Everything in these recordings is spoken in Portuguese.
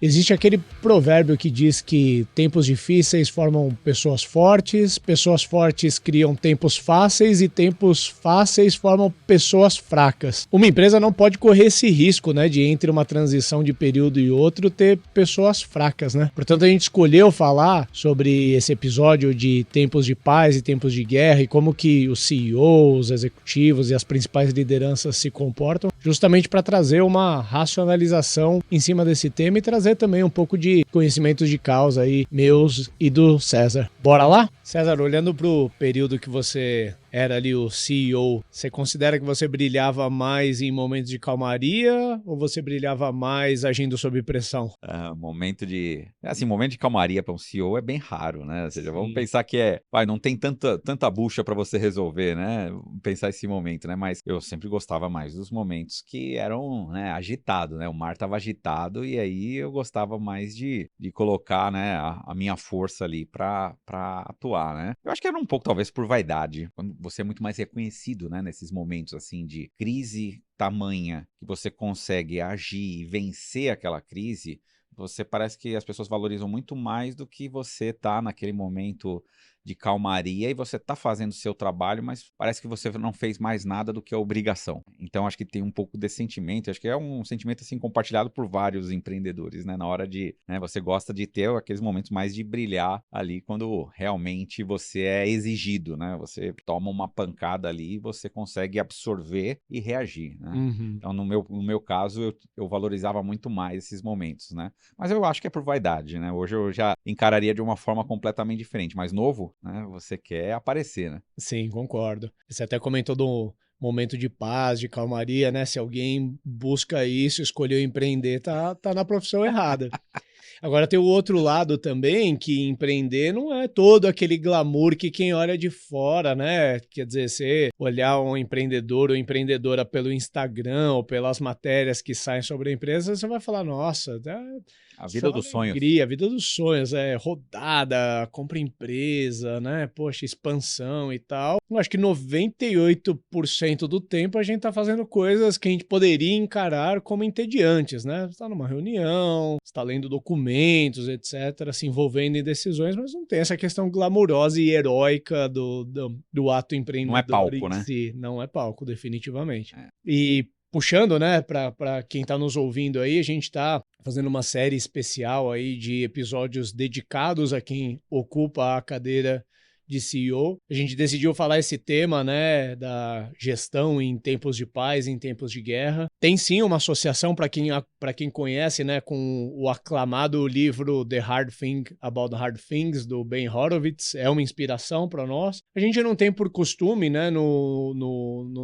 Existe aquele provérbio que diz que tempos difíceis formam pessoas fortes criam tempos fáceis e tempos fáceis formam pessoas fracas. Uma empresa não pode correr esse risco, né, de entre uma transição de período e outro ter pessoas fracas, né? Portanto, a gente escolheu falar sobre esse episódio de tempos de paz e tempos de guerra e como que os CEOs, os executivos e as principais lideranças se comportam, justamente para trazer uma racionalização em cima desse tema e trazer também um pouco de conhecimentos de causa aí, meus e do César. Bora lá? César, olhando pro período que você era ali o CEO, você considera que você brilhava mais em momentos de calmaria ou você brilhava mais agindo sob pressão? Momento de calmaria para um CEO é bem raro, né? Ou seja, vamos Sim. pensar que não tem tanta bucha para você resolver, né? Pensar esse momento, né? Mas eu sempre gostava mais dos momentos que eram, né, agitados, né? O mar estava agitado e aí eu gostava mais de colocar, né, a minha força ali para atuar, né? Eu acho que era um pouco, talvez, por vaidade. Quando você é muito mais reconhecido, né, nesses momentos, assim, de crise tamanha, que você consegue agir e vencer aquela crise, você parece que as pessoas valorizam muito mais do que você tá naquele momento de calmaria e você tá fazendo o seu trabalho, mas parece que você não fez mais nada do que a obrigação. Então, acho que tem um pouco desse sentimento, acho que é um sentimento, assim, compartilhado por vários empreendedores, né? Na hora de, né, você gosta de ter aqueles momentos mais de brilhar ali quando realmente você é exigido, né? Você toma uma pancada ali e você consegue absorver e reagir, né? Uhum. Então, no meu caso, eu valorizava muito mais esses momentos, né? Mas eu acho que é por vaidade, né? Hoje eu já encararia de uma forma completamente diferente. Mais novo, né? Você quer aparecer, né? Sim, concordo. Você até comentou do momento de paz, de calmaria, né? Se alguém busca isso, escolheu empreender, tá na profissão errada. Agora tem o outro lado também, que empreender não é todo aquele glamour que quem olha de fora, né? Quer dizer, você olhar um empreendedor ou empreendedora pelo Instagram ou pelas matérias que saem sobre a empresa, você vai falar, nossa, A vida só dos sonhos. alegria, a vida dos sonhos, rodada, compra empresa, né? Poxa, expansão e tal. Eu acho que 98% do tempo a gente tá fazendo coisas que a gente poderia encarar como entediantes, né? Você tá numa reunião, você tá lendo documentos, etc., se envolvendo em decisões, mas não tem essa questão glamurosa e heróica do ato Não é empreendedor palco, em né? si. Não é palco, definitivamente. É. E puxando, né, para quem está nos ouvindo aí, a gente está fazendo uma série especial aí de episódios dedicados a quem ocupa a cadeira de CEO. A gente decidiu falar esse tema, né, da gestão em tempos de paz, em tempos de guerra. Tem sim uma associação para quem conhece, né, com o aclamado livro The Hard Thing About the Hard Things do Ben Horowitz. É uma inspiração para nós. A gente não tem por costume, né, no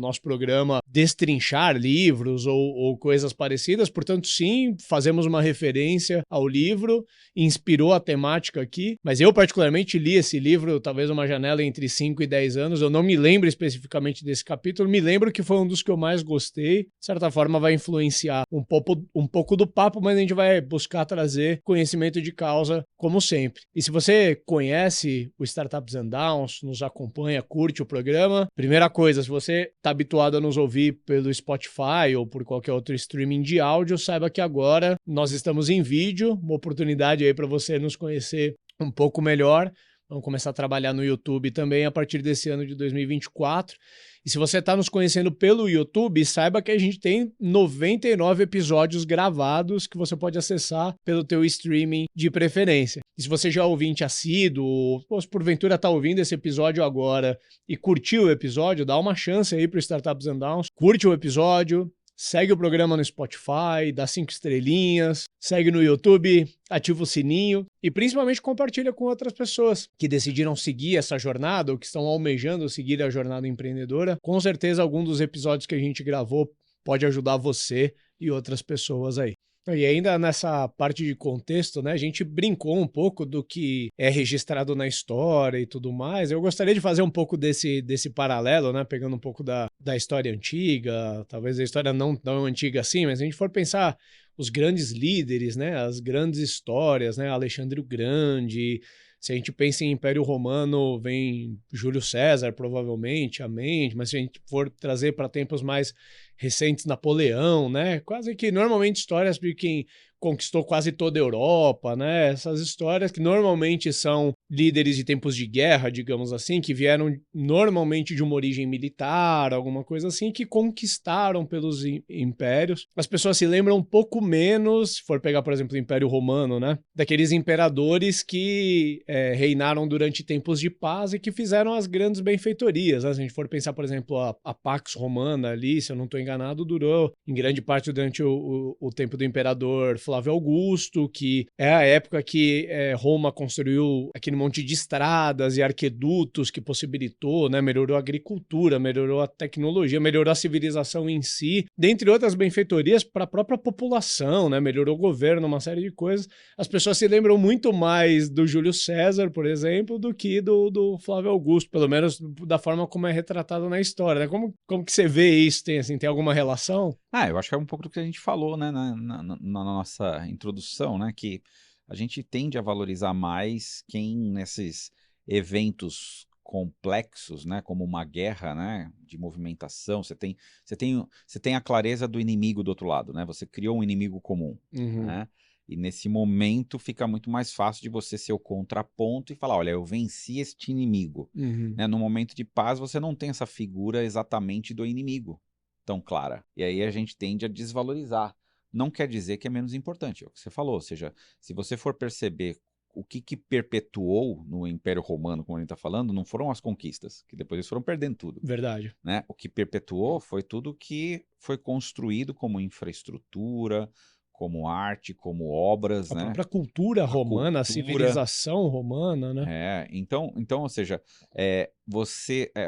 nosso programa destrinchar livros ou coisas parecidas. Portanto, sim, fazemos uma referência ao livro. Inspirou a temática aqui, mas eu particularmente li esse livro, talvez uma janela entre 5 e 10 anos, eu não me lembro especificamente desse capítulo, me lembro que foi um dos que eu mais gostei, de certa forma vai influenciar um pouco do papo, mas a gente vai buscar trazer conhecimento de causa, como sempre. E se você conhece o Startups and Downs, nos acompanha, curte o programa, primeira coisa, se você está habituado a nos ouvir pelo Spotify ou por qualquer outro streaming de áudio, saiba que agora nós estamos em vídeo, uma oportunidade aí para você nos conhecer um pouco melhor. Vamos começar a trabalhar no YouTube também a partir desse ano de 2024. E se você está nos conhecendo pelo YouTube, saiba que a gente tem 99 episódios gravados que você pode acessar pelo teu streaming de preferência. E se você já é ouvinte assíduo, ou se porventura está ouvindo esse episódio agora e curtiu o episódio, dá uma chance aí para o Startups and Downs. Curte o episódio, segue o programa no Spotify, dá 5 estrelinhas, segue no YouTube, ativa o sininho e principalmente compartilha com outras pessoas que decidiram seguir essa jornada ou que estão almejando seguir a jornada empreendedora. Com certeza algum dos episódios que a gente gravou pode ajudar você e outras pessoas aí. E ainda nessa parte de contexto, né, a gente brincou um pouco do que é registrado na história e tudo mais. Eu gostaria de fazer um pouco desse paralelo, né, pegando um pouco da história antiga, talvez a história não tão antiga assim, mas se a gente for pensar os grandes líderes, né, as grandes histórias, né, Alexandre o Grande. Se a gente pensa em Império Romano, vem Júlio César, provavelmente, amém. Mas se a gente for trazer para tempos mais recentes, Napoleão, né? Quase que normalmente histórias de quem conquistou quase toda a Europa, né? Essas histórias que normalmente são líderes de tempos de guerra, digamos assim, que vieram normalmente de uma origem militar, alguma coisa assim, que conquistaram pelos impérios. As pessoas se lembram um pouco menos, se for pegar, por exemplo, o Império Romano, né? Daqueles imperadores que reinaram durante tempos de paz e que fizeram as grandes benfeitorias, né? Se a gente for pensar, por exemplo, a Pax Romana ali, se eu não estou enganado, durou em grande parte durante o tempo do imperador Flávio Augusto, que é a época que Roma construiu aquele monte de estradas e arquedutos que possibilitou, né, melhorou a agricultura, melhorou a tecnologia, melhorou a civilização em si, dentre outras benfeitorias para a própria população, né, melhorou o governo, uma série de coisas. As pessoas se lembram muito mais do Júlio César, por exemplo, do que do Flávio Augusto, pelo menos da forma como é retratado na história, né? Como que você vê isso? Tem alguma relação? Eu acho que é um pouco do que a gente falou, né, na nossa introdução, né, que a gente tende a valorizar mais quem nesses eventos complexos, né, como uma guerra, né, de movimentação, você tem a clareza do inimigo do outro lado, né, você criou um inimigo comum, Uhum. né, e nesse momento fica muito mais fácil de você ser o contraponto e falar, olha, eu venci este inimigo, Uhum. né, no momento de paz você não tem essa figura exatamente do inimigo tão clara. E aí a gente tende a desvalorizar. Não quer dizer que é menos importante, é o que você falou. Ou seja, se você for perceber o que perpetuou no Império Romano, como a gente está falando, não foram as conquistas, que depois eles foram perdendo tudo. Verdade. Né? O que perpetuou foi tudo que foi construído como infraestrutura, como arte, como obras, A né? própria cultura A romana, a cultura. civilização romana, né? Então, ou seja,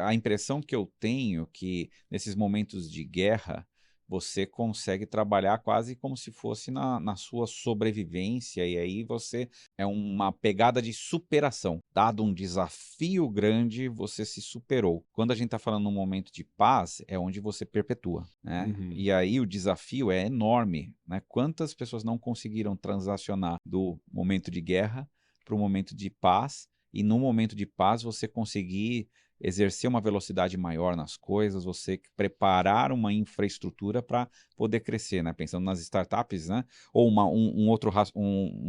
a impressão que eu tenho que nesses momentos de guerra você consegue trabalhar quase como se fosse na sua sobrevivência, e aí você é uma pegada de superação. Dado um desafio grande, você se superou. Quando a gente está falando num momento de paz, é onde você perpetua, né? Uhum. E aí o desafio é enorme, né? Quantas pessoas não conseguiram transacionar do momento de guerra para o momento de paz, e no momento de paz você conseguir exercer uma velocidade maior nas coisas, você preparar uma infraestrutura para poder crescer, né? Pensando nas startups, né? Ou uma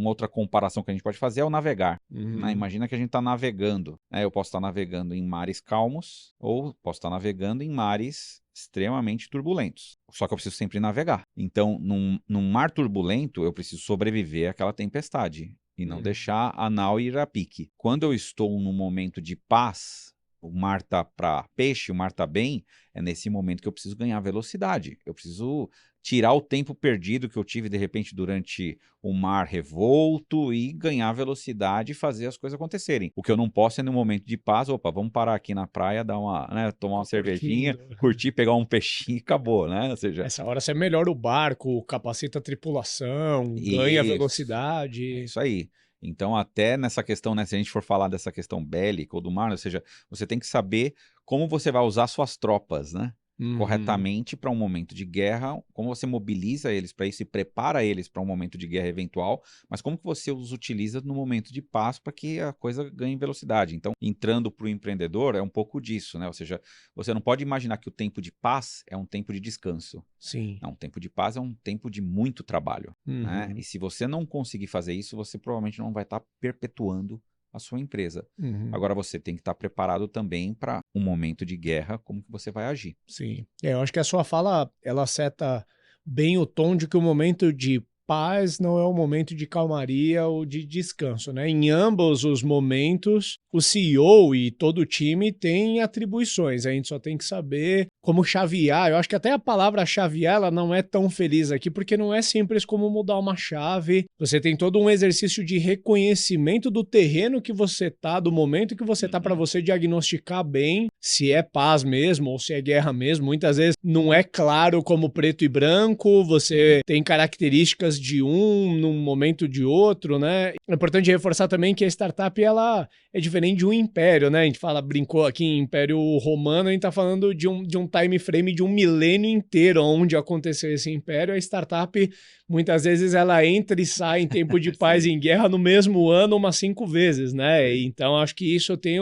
outra comparação que a gente pode fazer é o navegar. Né? Uhum. Imagina que a gente está navegando, né? Eu posso estar navegando em mares calmos ou posso estar navegando em mares extremamente turbulentos. Só que eu preciso sempre navegar. Então, num mar turbulento, eu preciso sobreviver àquela tempestade e não Uhum. deixar a nau ir a pique. Quando eu estou num momento de paz, o mar tá para peixe, o mar tá bem, é nesse momento que eu preciso ganhar velocidade. Eu preciso tirar o tempo perdido que eu tive, de repente, durante o mar revolto e ganhar velocidade e fazer as coisas acontecerem. O que eu não posso é no momento de paz, opa, vamos parar aqui na praia, dar uma, né, tomar uma Fica cervejinha, curtindo. curtir, pegar um peixinho e acabou, né? Ou seja, Essa hora você melhora o barco, capacita a tripulação, ganha isso. É velocidade. isso aí. Então, até nessa questão, né, se a gente for falar dessa questão bélica ou do mar, ou seja, você tem que saber como você vai usar suas tropas, né? Uhum. Corretamente para um momento de guerra, como você mobiliza eles para isso e prepara eles para um momento de guerra eventual, mas como que você os utiliza no momento de paz para que a coisa ganhe velocidade. Então, entrando para o empreendedor, é um pouco disso, né? Ou seja, você não pode imaginar que o tempo de paz é um tempo de descanso. Sim. Não, um tempo de paz é um tempo de muito trabalho, né? Uhum. E se você não conseguir fazer isso, você provavelmente não vai estar perpetuando a sua empresa. Uhum. Agora você tem que estar preparado também para um momento de guerra, como que você vai agir. Sim. Eu acho que a sua fala, ela seta bem o tom de que o momento de paz não é um momento de calmaria ou de descanso, né? Em ambos os momentos, o CEO e todo o time têm atribuições. A gente só tem que saber como chavear. Eu acho que até a palavra chavear, ela não é tão feliz aqui, porque não é simples como mudar uma chave. Você tem todo um exercício de reconhecimento do terreno que você tá, do momento que você tá, para Uhum. você diagnosticar bem se é paz mesmo ou se é guerra mesmo. Muitas vezes não é claro como preto e branco, você tem características de um num momento de outro, né? É importante reforçar também que a startup, ela é diferente de um império, né? A gente brincou aqui em Império Romano, a gente tá falando de um time frame de um milênio inteiro onde aconteceu esse império. A startup, muitas vezes, ela entra e sai em tempo de paz e Sim. em guerra no mesmo ano umas 5 vezes, né? Então, acho que isso tem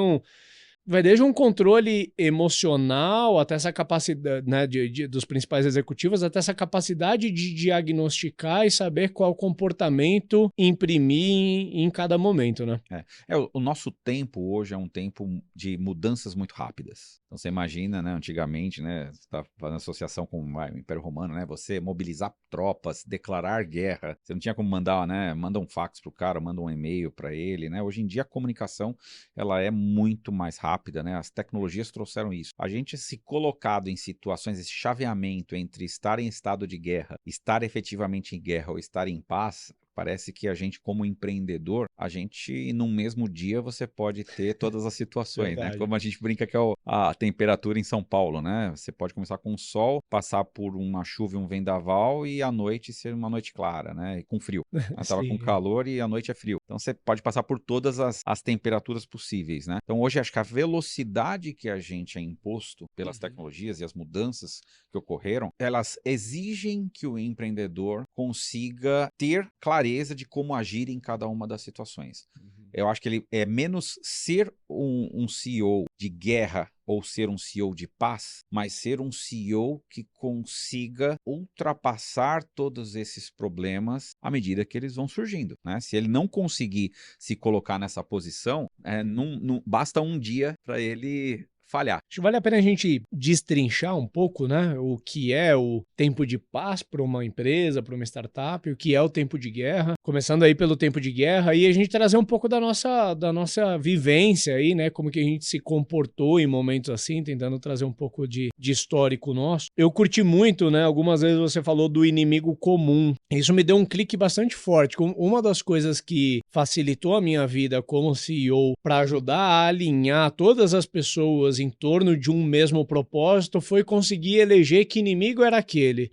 vai desde um controle emocional até essa capacidade, né, dos principais executivos, até essa capacidade de diagnosticar e saber qual comportamento imprimir em cada momento, né? O nosso tempo hoje é um tempo de mudanças muito rápidas. Então você imagina, né, antigamente, né, você está fazendo associação com o Império Romano, né, você mobilizar tropas, declarar guerra, você não tinha como mandar, né, manda um fax pro cara, manda um e-mail para ele, né? Hoje em dia a comunicação ela é muito mais rápida, né? As tecnologias trouxeram isso. A gente se colocado em situações, esse chaveamento entre estar em estado de guerra, estar efetivamente em guerra ou estar em paz, parece que a gente, como empreendedor, a gente, num mesmo dia, você pode ter todas as situações, né? Verdade. Como a gente brinca que é a temperatura em São Paulo, né? Você pode começar com sol, passar por uma chuva e um vendaval e à noite ser uma noite clara, né? E com frio. Tava com Sim. calor e à noite é frio. Então você pode passar por todas as temperaturas possíveis, né? Então hoje acho que a velocidade que a gente é imposto pelas tecnologias e as mudanças que ocorreram, elas exigem que o empreendedor consiga ter clareza de como agir em cada uma das situações. Eu acho que ele é menos ser um CEO de guerra ou ser um CEO de paz, mas ser um CEO que consiga ultrapassar todos esses problemas à medida que eles vão surgindo, né? Se ele não conseguir se colocar nessa posição, não basta um dia para ele falhar. Acho que vale a pena a gente destrinchar um pouco, né, o que é o tempo de paz para uma empresa, para uma startup, o que é o tempo de guerra, começando aí pelo tempo de guerra, e a gente trazer um pouco da nossa vivência aí, né, como que a gente se comportou em momentos assim, tentando trazer um pouco de histórico nosso. Eu curti muito, né, algumas vezes você falou do inimigo comum. Isso me deu um clique bastante forte. Uma das coisas que facilitou a minha vida como CEO para ajudar a alinhar todas as pessoas em torno de um mesmo propósito foi conseguir eleger que inimigo era aquele.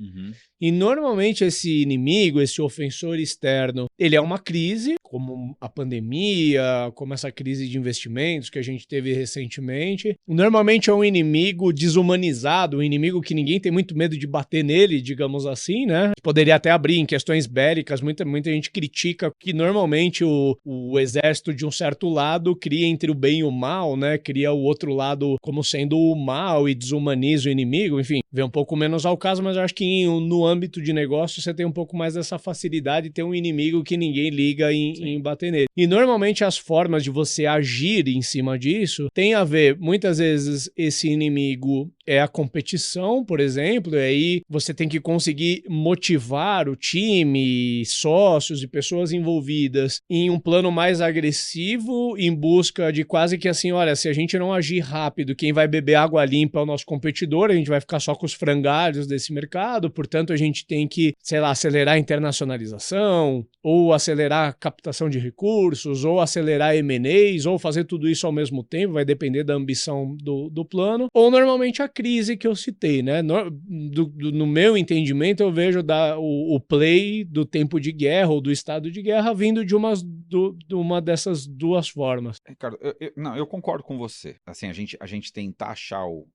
E normalmente esse inimigo, esse ofensor externo, ele é uma crise, como a pandemia, como essa crise de investimentos que a gente teve recentemente. Normalmente é um inimigo desumanizado, um inimigo que ninguém tem muito medo de bater nele, digamos assim, né? Poderia até abrir em questões bélicas, muita gente critica que normalmente o exército de um certo lado cria entre o bem e o mal, né? Cria o outro lado como sendo o mal e desumaniza o inimigo, enfim, vê um pouco menos ao caso, mas eu acho que no âmbito de negócio você tem um pouco mais dessa facilidade de ter um inimigo que ninguém liga em bater nele. E normalmente as formas de você agir em cima disso tem a ver, muitas vezes esse inimigo é a competição, por exemplo, e aí você tem que conseguir motivar o time, sócios e pessoas envolvidas em um plano mais agressivo, em busca de quase que assim, olha, se a gente não agir rápido, quem vai beber água limpa é o nosso competidor, a gente vai ficar só com os frangalhos desse mercado, portanto a gente tem que, sei lá, acelerar a internacionalização, ou acelerar a captação de recursos, ou acelerar M&As, ou fazer tudo isso ao mesmo tempo, vai depender da ambição do plano, ou normalmente a crise que eu citei, né? No meu entendimento, eu vejo o play do tempo de guerra ou do estado de guerra vindo de uma dessas duas formas. Ricardo, não, eu concordo com você. Assim, a gente tentar achar o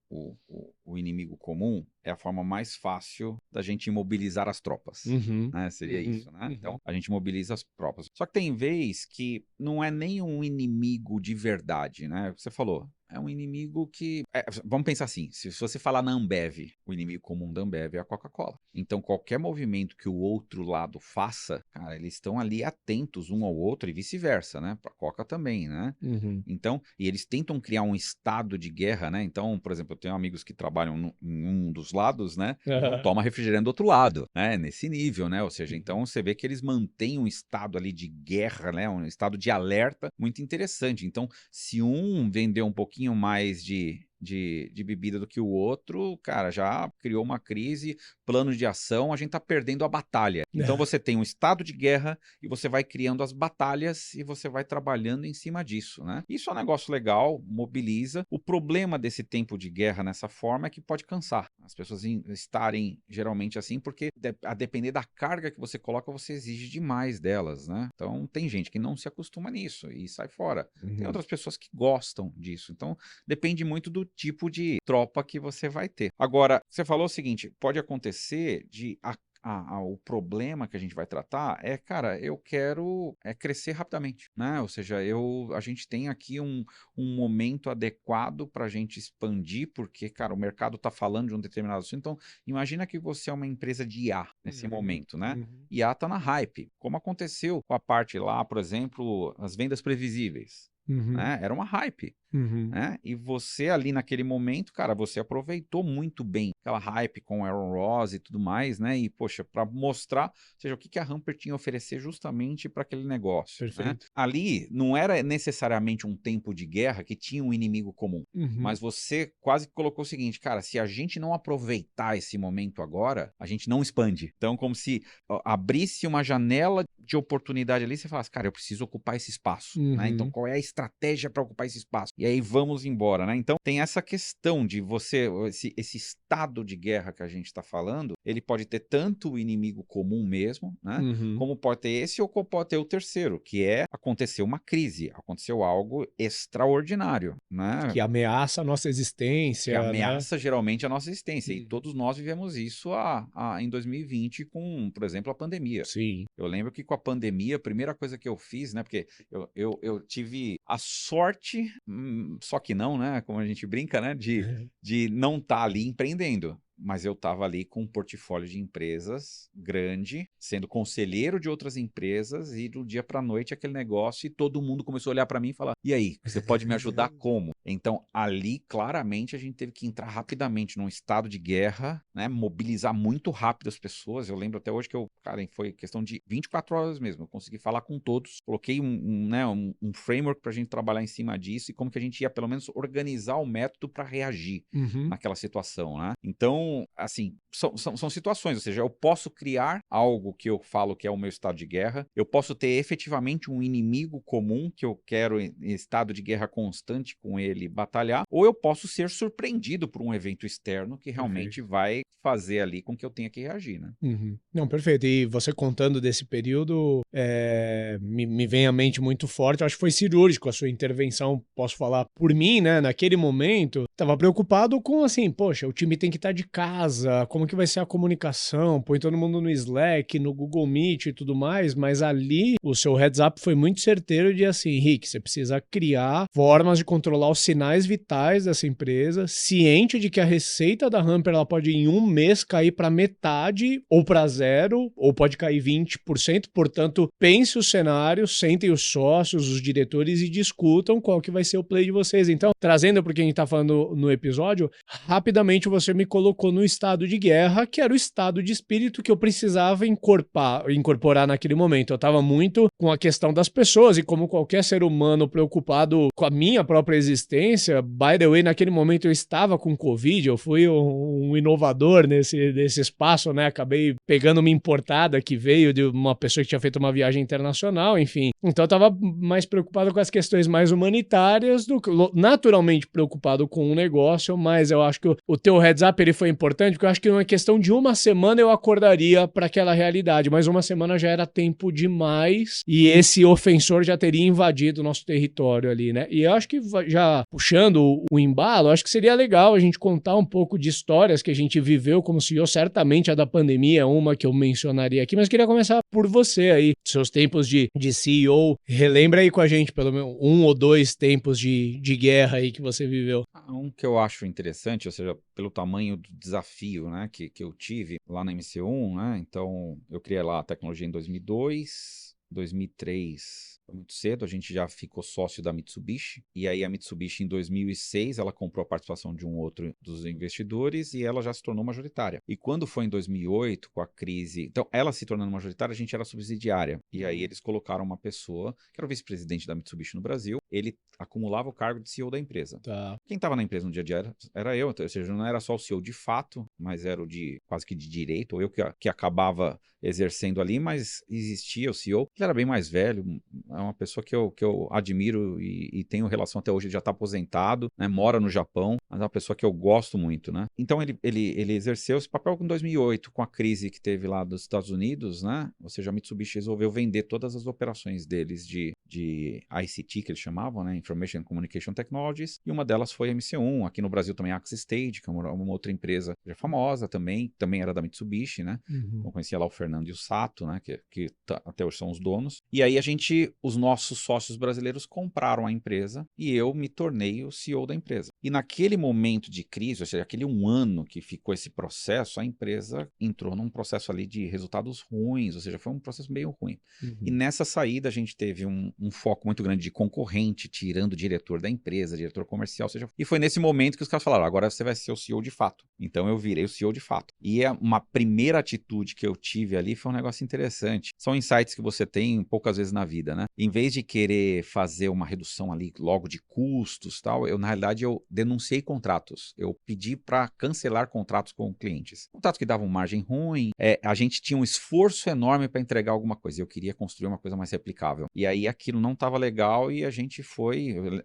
inimigo comum é a forma mais fácil da gente imobilizar as tropas. Né? Seria isso, né? Então, a gente mobiliza as tropas. Só que tem vez que não é nem um inimigo de verdade, né? Você falou, é um inimigo que... vamos pensar assim, se você falar na Ambev, o inimigo comum da Ambev é a Coca-Cola. Então, qualquer movimento que o outro lado faça, cara, eles estão ali atentos um ao outro e vice-versa, né? Pra Coca também, né? Então, e eles tentam criar um estado de guerra, né? Então, por exemplo, eu tenho amigos que trabalham em um dos lados, né? E não toma refrigerante do outro lado, né? Nesse nível, né? Ou seja, então você vê que eles mantêm um estado ali de guerra, né? Um estado de alerta muito interessante. Então, se um vender um pouquinho mais de bebida do que o outro, cara, já criou uma crise, plano de ação, a gente tá perdendo a batalha. Então você tem um estado de guerra e você vai criando as batalhas e você vai trabalhando em cima disso, né? Isso é um negócio legal, mobiliza. O problema desse tempo de guerra nessa forma é que pode cansar. As pessoas estarem geralmente assim, porque a depender da carga que você coloca, você exige demais delas, né? Então tem gente que não se acostuma nisso e sai fora. Tem outras pessoas que gostam disso. Então depende muito do tipo de tropa que você vai ter. Agora, você falou o seguinte, pode acontecer de o problema que a gente vai tratar é, cara, eu quero crescer rapidamente, né? Ou seja, a gente tem aqui um momento adequado para a gente expandir, porque, cara, o mercado está falando de um determinado assunto. Então, imagina que você é uma empresa de IA nesse momento, né? IA está na hype, como aconteceu com a parte lá, por exemplo, as vendas previsíveis. Né? Era uma hype. Né? E você ali naquele momento, cara, você aproveitou muito bem aquela hype com Aaron Ross e tudo mais, né? E, poxa, para mostrar, ou seja, o que a Hamper tinha a oferecer justamente para aquele negócio. Perfeito. Né? Ali não era necessariamente um tempo de guerra que tinha um inimigo comum, mas você quase colocou o seguinte, cara, se a gente não aproveitar esse momento agora, a gente não expande. Então, como se abrisse uma janela de oportunidade ali, você falasse, cara, eu preciso ocupar esse espaço. Né? Então, qual é a estratégia para ocupar esse espaço? E aí vamos embora, né? Então tem essa questão de você, esse estado de guerra que a gente está falando, ele pode ter tanto o inimigo comum mesmo, né? Como pode ter esse ou pode ter o terceiro, que aconteceu uma crise, aconteceu algo extraordinário, né? Que ameaça a nossa existência. Que ameaça, né? geralmente a nossa existência. E todos nós vivemos isso em 2020 com, por exemplo, a pandemia. Sim. Eu lembro que com a pandemia, a primeira coisa que eu fiz, né? Porque eu tive a sorte, só que não, né? Como a gente brinca, né? De não estar ali empreendendo. Mas eu estava ali com um portfólio de empresas grande, sendo conselheiro de outras empresas, e do dia para a noite aquele negócio, e todo mundo começou a olhar para mim e falar, e aí, você pode me ajudar como? Então, ali, claramente, a gente teve que entrar rapidamente num estado de guerra, né? Mobilizar muito rápido as pessoas. Eu lembro até hoje que foi questão de 24 horas mesmo, eu consegui falar com todos, coloquei um framework para a gente trabalhar em cima disso, e como que a gente ia, pelo menos, organizar o método para reagir naquela situação, né? Então, assim, são situações, ou seja, eu posso criar algo que eu falo que é o meu estado de guerra, eu posso ter efetivamente um inimigo comum que eu quero em estado de guerra constante com ele batalhar, ou eu posso ser surpreendido por um evento externo que realmente vai fazer ali com que eu tenha que reagir, né? Não, perfeito. E você contando desse período, me vem à mente muito forte, eu acho que foi cirúrgico a sua intervenção, posso falar por mim, né? Naquele momento, estava preocupado com assim, poxa, o time tem que estar de casa, como que vai ser a comunicação, põe todo mundo no Slack, no Google Meet e tudo mais, mas ali o seu heads up foi muito certeiro de assim, Rick, você precisa criar formas de controlar os sinais vitais dessa empresa, ciente de que a receita da Hamper ela pode em um mês cair para metade ou para zero, ou pode cair 20%, portanto, pense o cenário, sentem os sócios, os diretores e discutam qual que vai ser o play de vocês. Então, trazendo para o que a gente está falando no episódio, rapidamente você me colocou no estado de guerra, que era o estado de espírito que eu precisava incorporar naquele momento. Eu estava muito com a questão das pessoas, e como qualquer ser humano preocupado com a minha própria existência, by the way, naquele momento eu estava com Covid, eu fui um inovador nesse espaço, né? Acabei pegando uma importada que veio de uma pessoa que tinha feito uma viagem internacional, enfim. Então eu estava mais preocupado com as questões mais humanitárias, naturalmente preocupado com o negócio, mas eu acho que o teu heads up ele foi importante, porque eu acho que numa questão de uma semana eu acordaria para aquela realidade, mas uma semana já era tempo demais e esse ofensor já teria invadido o nosso território ali, né? E eu acho que já puxando o embalo, acho que seria legal a gente contar um pouco de histórias que a gente viveu como CEO, certamente a da pandemia é uma que eu mencionaria aqui, mas queria começar por você aí, seus tempos de CEO, relembra aí com a gente pelo menos 1 ou 2 tempos de guerra aí que você viveu. Um que eu acho interessante, ou seja, pelo tamanho do desafio, né, que eu tive lá na MC1, né, então eu criei lá a tecnologia em 2002, 2003... Foi muito cedo, a gente já ficou sócio da Mitsubishi, e aí a Mitsubishi em 2006, ela comprou a participação de um outro dos investidores e ela já se tornou majoritária. E quando foi em 2008, com a crise, então ela se tornando majoritária, a gente era subsidiária, e aí eles colocaram uma pessoa, que era o vice-presidente da Mitsubishi no Brasil, ele acumulava o cargo de CEO da empresa. Tá. Quem estava na empresa no dia a dia era eu, ou seja, não era só o CEO de fato, mas era o quase que de direito, ou eu que acabava exercendo ali, mas existia o CEO. Ele era bem mais velho, é uma pessoa que eu admiro e tenho relação até hoje. Ele já está aposentado, né, mora no Japão, mas é uma pessoa que eu gosto muito, né? Então ele exerceu esse papel em 2008, com a crise que teve lá dos Estados Unidos, né? Ou seja, a Mitsubishi resolveu vender todas as operações deles de ICT, que eles chamavam, né? Information and Communication Technologies, e uma delas foi a MC1. Aqui no Brasil também a Axis Stage, que é uma outra empresa já famosa também era da Mitsubishi, né? Eu conhecia lá o Fernando e o Sato, né? Que até hoje são os donos. E aí os nossos sócios brasileiros compraram a empresa e eu me tornei o CEO da empresa. E naquele momento de crise, ou seja, aquele um ano que ficou esse processo, a empresa entrou num processo ali de resultados ruins, ou seja, foi um processo meio ruim. E nessa saída a gente teve um foco muito grande de concorrente, tirando o diretor da empresa, diretor comercial, ou seja, e foi nesse momento que os caras falaram, agora você vai ser o CEO de fato. Então eu virei o CEO de fato. E uma primeira atitude que eu tive ali foi um negócio interessante. São insights que você tem poucas vezes na vida, né? Em vez de querer fazer uma redução ali logo de custos, tal, na realidade eu denunciei contratos. Eu pedi para cancelar contratos com clientes. Contratos que davam margem ruim, a gente tinha um esforço enorme para entregar alguma coisa. Eu queria construir uma coisa mais replicável. E aí aquilo não estava legal e a gente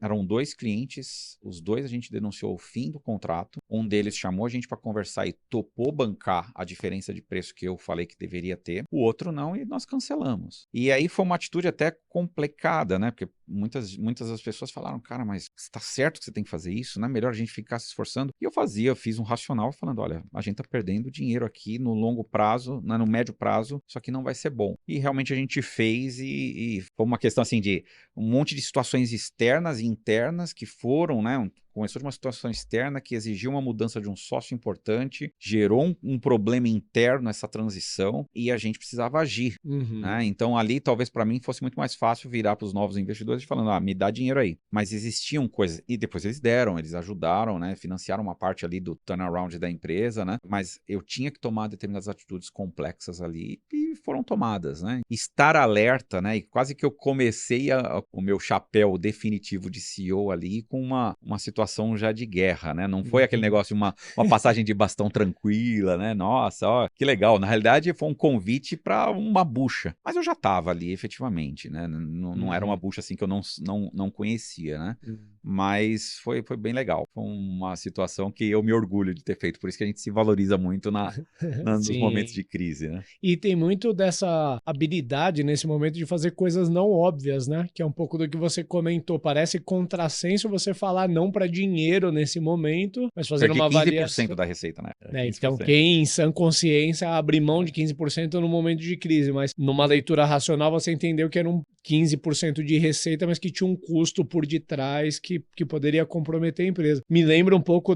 eram 2 clientes, os 2 a gente denunciou o fim do contrato. Um deles chamou a gente para conversar e topou bancar a diferença de preço que eu falei que deveria ter. O outro não, e nós cancelamos. E aí foi uma atitude até complicada, né? Porque muitas das pessoas falaram, cara, mas está certo que você tem que fazer isso, não é melhor a gente ficar se esforçando? E eu fiz um racional falando, olha, a gente está perdendo dinheiro aqui no longo prazo, no médio prazo, só que não vai ser bom. E realmente a gente fez e foi uma questão assim de um monte de situações externas e internas que foram, né? Começou de uma situação externa que exigiu uma mudança de um sócio importante, gerou um problema interno essa transição e a gente precisava agir. Né? Então ali talvez para mim fosse muito mais fácil virar para os novos investidores falando, me dá dinheiro aí. Mas existiam coisas, e depois eles ajudaram, né? Financiaram uma parte ali do turnaround da empresa, né? Mas eu tinha que tomar determinadas atitudes complexas ali e foram tomadas, né? Estar alerta, né? E quase que eu comecei o meu chapéu definitivo de CEO ali com uma situação já de guerra, né? Não foi aquele negócio, uma passagem de bastão tranquila, né? Nossa, ó, que legal. Na realidade, foi um convite para uma bucha. Mas eu já estava ali, efetivamente, né? Não era uma bucha assim que eu não conhecia, né? Mas foi bem legal. Foi uma situação que eu me orgulho de ter feito. Por isso que a gente se valoriza muito nos momentos de crise, né? E tem muito dessa habilidade nesse momento de fazer coisas não óbvias, né? Que é um pouco do que você comentou. Parece contrassenso você falar não para dinheiro nesse momento, mas fazendo uma avaliação. 15% da receita, né? Então, quem em sã consciência abre mão de 15% no momento de crise, mas numa leitura racional você entendeu que era um 15% de receita, mas que tinha um custo por detrás que poderia comprometer a empresa. Me lembra um pouco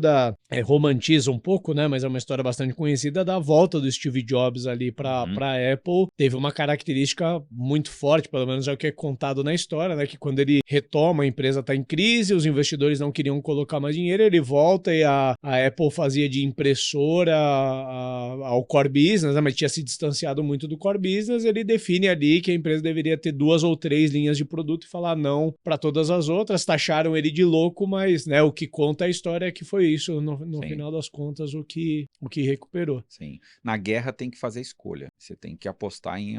romantiza um pouco, né? Mas é uma história bastante conhecida da volta do Steve Jobs ali para a Apple. Teve uma característica muito forte, pelo menos é o que é contado na história, né? Que quando ele retoma, a empresa está em crise, os investidores não queriam colocar mais dinheiro, ele volta e a Apple fazia de impressora ao core business, né? Mas tinha se distanciado muito do core business. Ele define ali que a empresa deveria ter 2 ou 3 linhas de produto e falar não para todas as outras. Taxaram ele de louco, mas, né, o que conta a história é que foi isso, no final das contas, o que recuperou. Sim. Na guerra tem que fazer escolha. Você tem que apostar em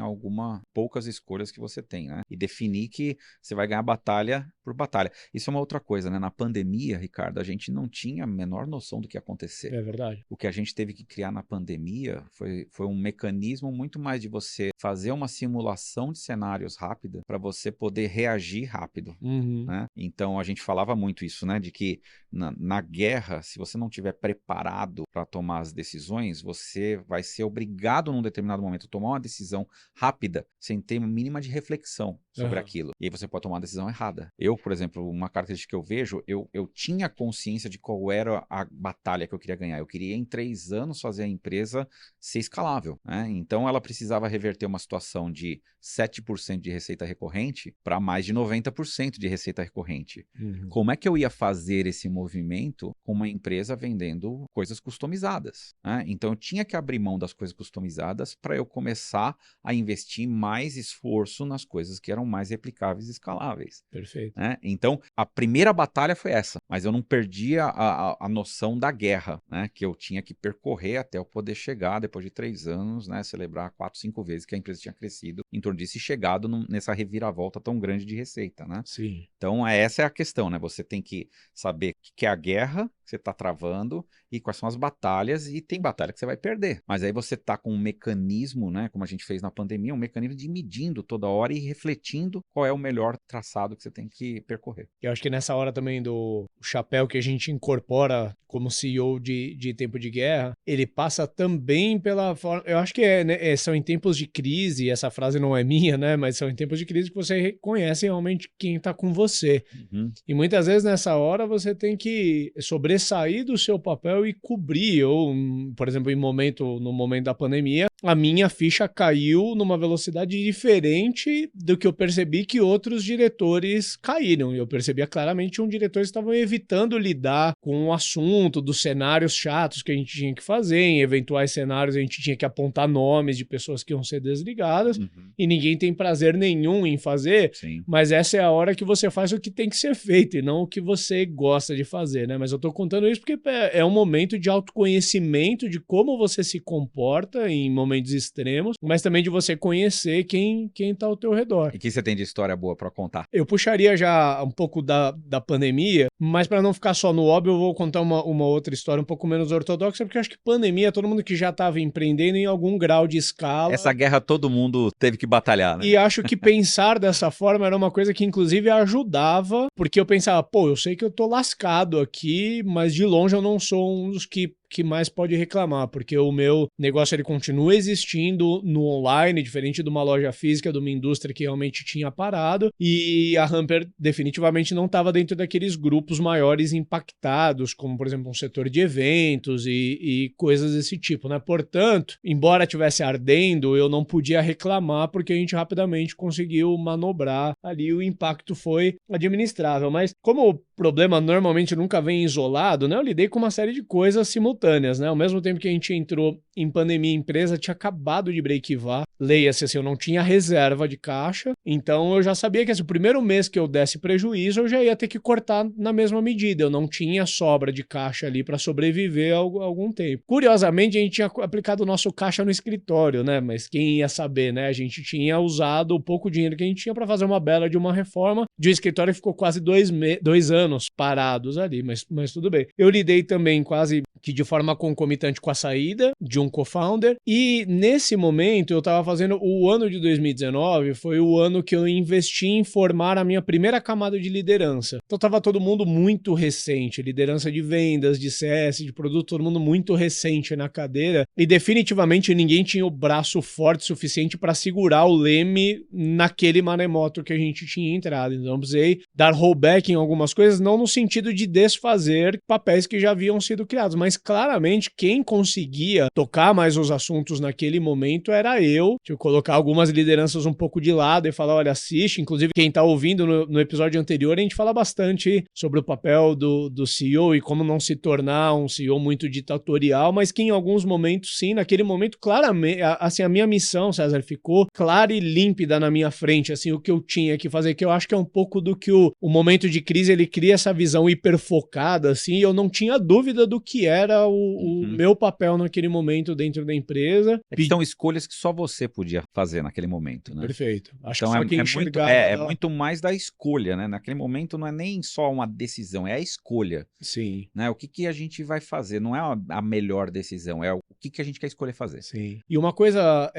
poucas escolhas que você tem, né? E definir que você vai ganhar batalha por batalha. Isso é uma outra coisa, né? Na pandemia, Ricardo, a gente não tinha a menor noção do que ia acontecer. É verdade. O que a gente teve que criar na pandemia foi um mecanismo muito mais de você fazer uma simulação de cenários rápida para você poder reagir rápido. Né? Então a gente falava muito isso, né? De que na guerra, se você não estiver preparado para tomar as decisões, você vai ser obrigado num determinado momento a tomar uma decisão rápida, sem ter mínima de reflexão sobre aquilo. E aí você pode tomar uma decisão errada. Eu, por exemplo, uma característica que eu vejo, eu tinha consciência de qual era a batalha que eu queria ganhar. Eu queria, em 3 anos, fazer a empresa ser escalável. Né? Então ela precisava reverter uma situação de 7% de receita recorrente para mais de 90% de receita recorrente. Uhum. Como é que eu ia fazer esse movimento com uma empresa vendendo coisas customizadas, né? Então eu tinha que abrir mão das coisas customizadas para eu começar a investir mais esforço nas coisas que eram mais replicáveis e escaláveis. Perfeito. Né? Então, a primeira batalha foi essa, mas eu não perdi a noção da guerra, né? Que eu tinha que percorrer até eu poder chegar, depois de 3 anos, né? Celebrar 4, 5 vezes que a empresa tinha crescido em torno disso e chegado nessa reviravolta tão grande de receita, né? Sim. Então, essa é a questão, né? Você tem que saber o que é a guerra que você está travando e quais são as batalhas, e tem batalha que você vai perder. Mas aí você está com um mecanismo, né? Como a gente fez na pandemia, um mecanismo de medindo toda hora e refletindo qual é o melhor traçado que você tem que percorrer. Eu acho que nessa hora também do chapéu que a gente incorpora como CEO de tempo de guerra, ele passa também pela forma... Eu acho que né, são em tempos de crise, essa frase não é minha, né? Mas são em tempos de crise que você reconhece realmente quem está com você. Uhum. E muitas vezes nessa hora você tem que sobressair do seu papel e cobrir. Ou, por exemplo, no momento da pandemia, a minha ficha caiu numa velocidade diferente do que eu percebi que outros diretores caíram. E eu percebia claramente que um diretor estavam evitando lidar com o assunto dos cenários chatos que a gente tinha que fazer. Em eventuais cenários a gente tinha que apontar nomes de pessoas que iam ser desligadas. Uhum. E ninguém tem prazer nenhum em fazer. Sim. Mas essa é a hora que você faz o que tem que ser feito e não o que você gosta de fazer, né? Mas eu tô contando isso porque é um momento de autoconhecimento de como você se comporta em momentos extremos, mas também de você conhecer quem tá ao teu redor. E o que você tem de história boa para contar? Eu puxaria já um pouco da pandemia, mas para não ficar só no óbvio, eu vou contar uma outra história um pouco menos ortodoxa, porque eu acho que pandemia, todo mundo que já estava empreendendo em algum grau de escala... Essa guerra todo mundo teve que batalhar, né? E acho que pensar dessa forma era uma coisa que inclusive ajudava, porque eu pensava, pô, eu sei que eu tô lascado aqui, mas de longe eu não sou um dos que mais pode reclamar, porque o meu negócio ele continua existindo no online, diferente de uma loja física, de uma indústria que realmente tinha parado, e a Hamper definitivamente não estava dentro daqueles grupos maiores impactados, como por exemplo um setor de eventos e coisas desse tipo, né? Portanto, embora estivesse ardendo, eu não podia reclamar, porque a gente rapidamente conseguiu manobrar ali, o impacto foi administrável, mas como o problema normalmente nunca vem isolado, né? Eu lidei com uma série de coisas simultâneas, né? Ao mesmo tempo que a gente entrou em pandemia, a empresa tinha acabado de break-even. Leia-se assim, eu não tinha reserva de caixa, então eu já sabia que assim, o primeiro mês que eu desse prejuízo, eu já ia ter que cortar na mesma medida. Eu não tinha sobra de caixa ali para sobreviver algum tempo. Curiosamente, a gente tinha aplicado o nosso caixa no escritório, né? Mas quem ia saber, né? A gente tinha usado o pouco dinheiro que a gente tinha para fazer uma bela de uma reforma de um escritório que ficou quase 2 anos parados ali, mas tudo bem. Eu lidei também quase que de forma concomitante com a saída de um co-founder, e nesse momento eu estava fazendo, o ano de 2019 foi o ano que eu investi em formar a minha primeira camada de liderança. Então estava todo mundo muito recente, liderança de vendas, de CS, de produto, todo mundo muito recente na cadeira, e definitivamente ninguém tinha o braço forte o suficiente para segurar o leme naquele maremoto que a gente tinha entrado. Então eu precisei dar rollback em algumas coisas, não no sentido de desfazer papéis que já haviam sido criados, mas claramente quem conseguia tocar mais os assuntos naquele momento era eu. Tive que colocar algumas lideranças um pouco de lado e falar, olha, assiste. Inclusive, quem tá ouvindo no episódio anterior, a gente fala bastante sobre o papel do CEO e como não se tornar um CEO muito ditatorial, mas que em alguns momentos, sim, naquele momento, claramente, assim, a minha missão, César, ficou clara e límpida na minha frente, assim, o que eu tinha que fazer, que eu acho que é um pouco do que o momento de crise, ele cria essa visão hiperfocada, assim, e eu não tinha dúvida do que era o meu papel naquele momento dentro da empresa. São escolhas que só você podia fazer naquele momento, né? Perfeito. Acho Então que só quem enxergava... é muito mais da escolha, né? Naquele momento não é nem só uma decisão, é a escolha. Sim. Né? O que a gente vai fazer? Não é a melhor decisão, é o que a gente quer escolher fazer. Sim. E uma coisa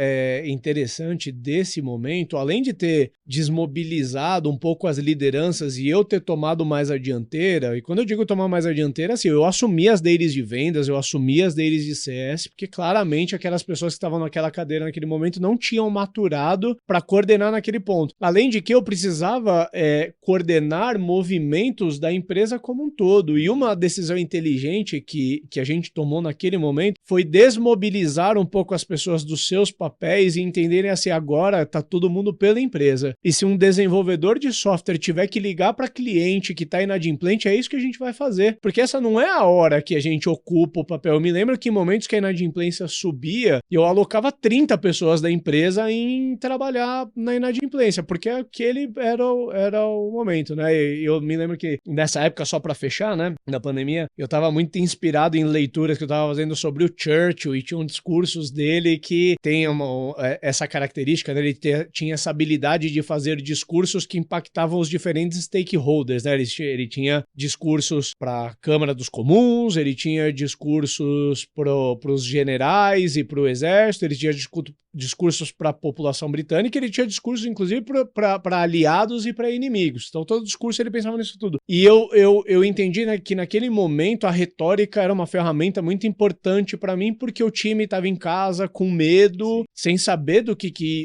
interessante desse momento, além de ter desmobilizado um pouco as lideranças e eu ter tomado mais a dianteira, e quando eu digo tomar mais a dianteira, assim, eu assumi as dailies de vendas, eu assumi as dailies de CS, porque claramente aquelas pessoas que estavam naquela cadeira naquele momento não tinham maturado para coordenar naquele ponto. Além de que eu precisava coordenar movimentos da empresa como um todo. E uma decisão inteligente que a gente tomou naquele momento foi desmobilizar um pouco as pessoas dos seus papéis e entenderem assim, agora tá todo mundo pela empresa. E se um desenvolvedor de software tiver que ligar para cliente que tá inadimplente, é isso que a gente vai fazer. Porque essa não é a hora que a gente ocupa o papel. Eu me lembro que em momentos que a inadimplência subia, eu alocava 30 pessoas da empresa em trabalhar na inadimplência, porque aquele era o momento, né? E eu me lembro que nessa época, só para fechar, né, da pandemia, eu estava muito inspirado em leituras que eu estava fazendo sobre o Churchill e tinham discursos dele que tem essa característica, né? Ele tinha essa habilidade de fazer discursos que impactavam os diferentes stakeholders, né? Ele tinha discursos para a Câmara dos Comuns, ele tinha discursos para os generais e para o exército, ele tinha discursos para a população britânica, ele tinha discursos inclusive para aliados e para inimigos. Então todo discurso ele pensava nisso tudo. E eu entendi, né, que naquele momento a retórica era uma ferramenta muito importante para mim, porque o time estava em casa com medo, sem saber do que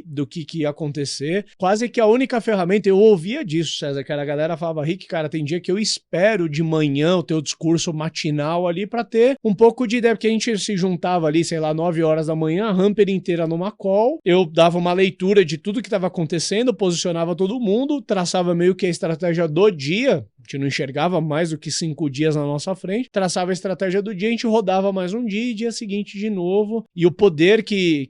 ia acontecer. Quase que a única ferramenta, eu ouvia disso, César, que a galera falava, Rick, cara, tem dia que eu espero de manhã o teu discurso matinal ali para ter um pouco de ideia, porque a gente se juntava ali, sei lá, 9 horas da manhã, a Hamper inteira numa call, eu dava uma leitura de tudo que estava acontecendo, posicionava todo mundo, traçava meio que a estratégia do dia, a gente não enxergava mais do que 5 dias na nossa frente, traçava a estratégia do dia, a gente rodava mais um dia e dia seguinte de novo, e o poder que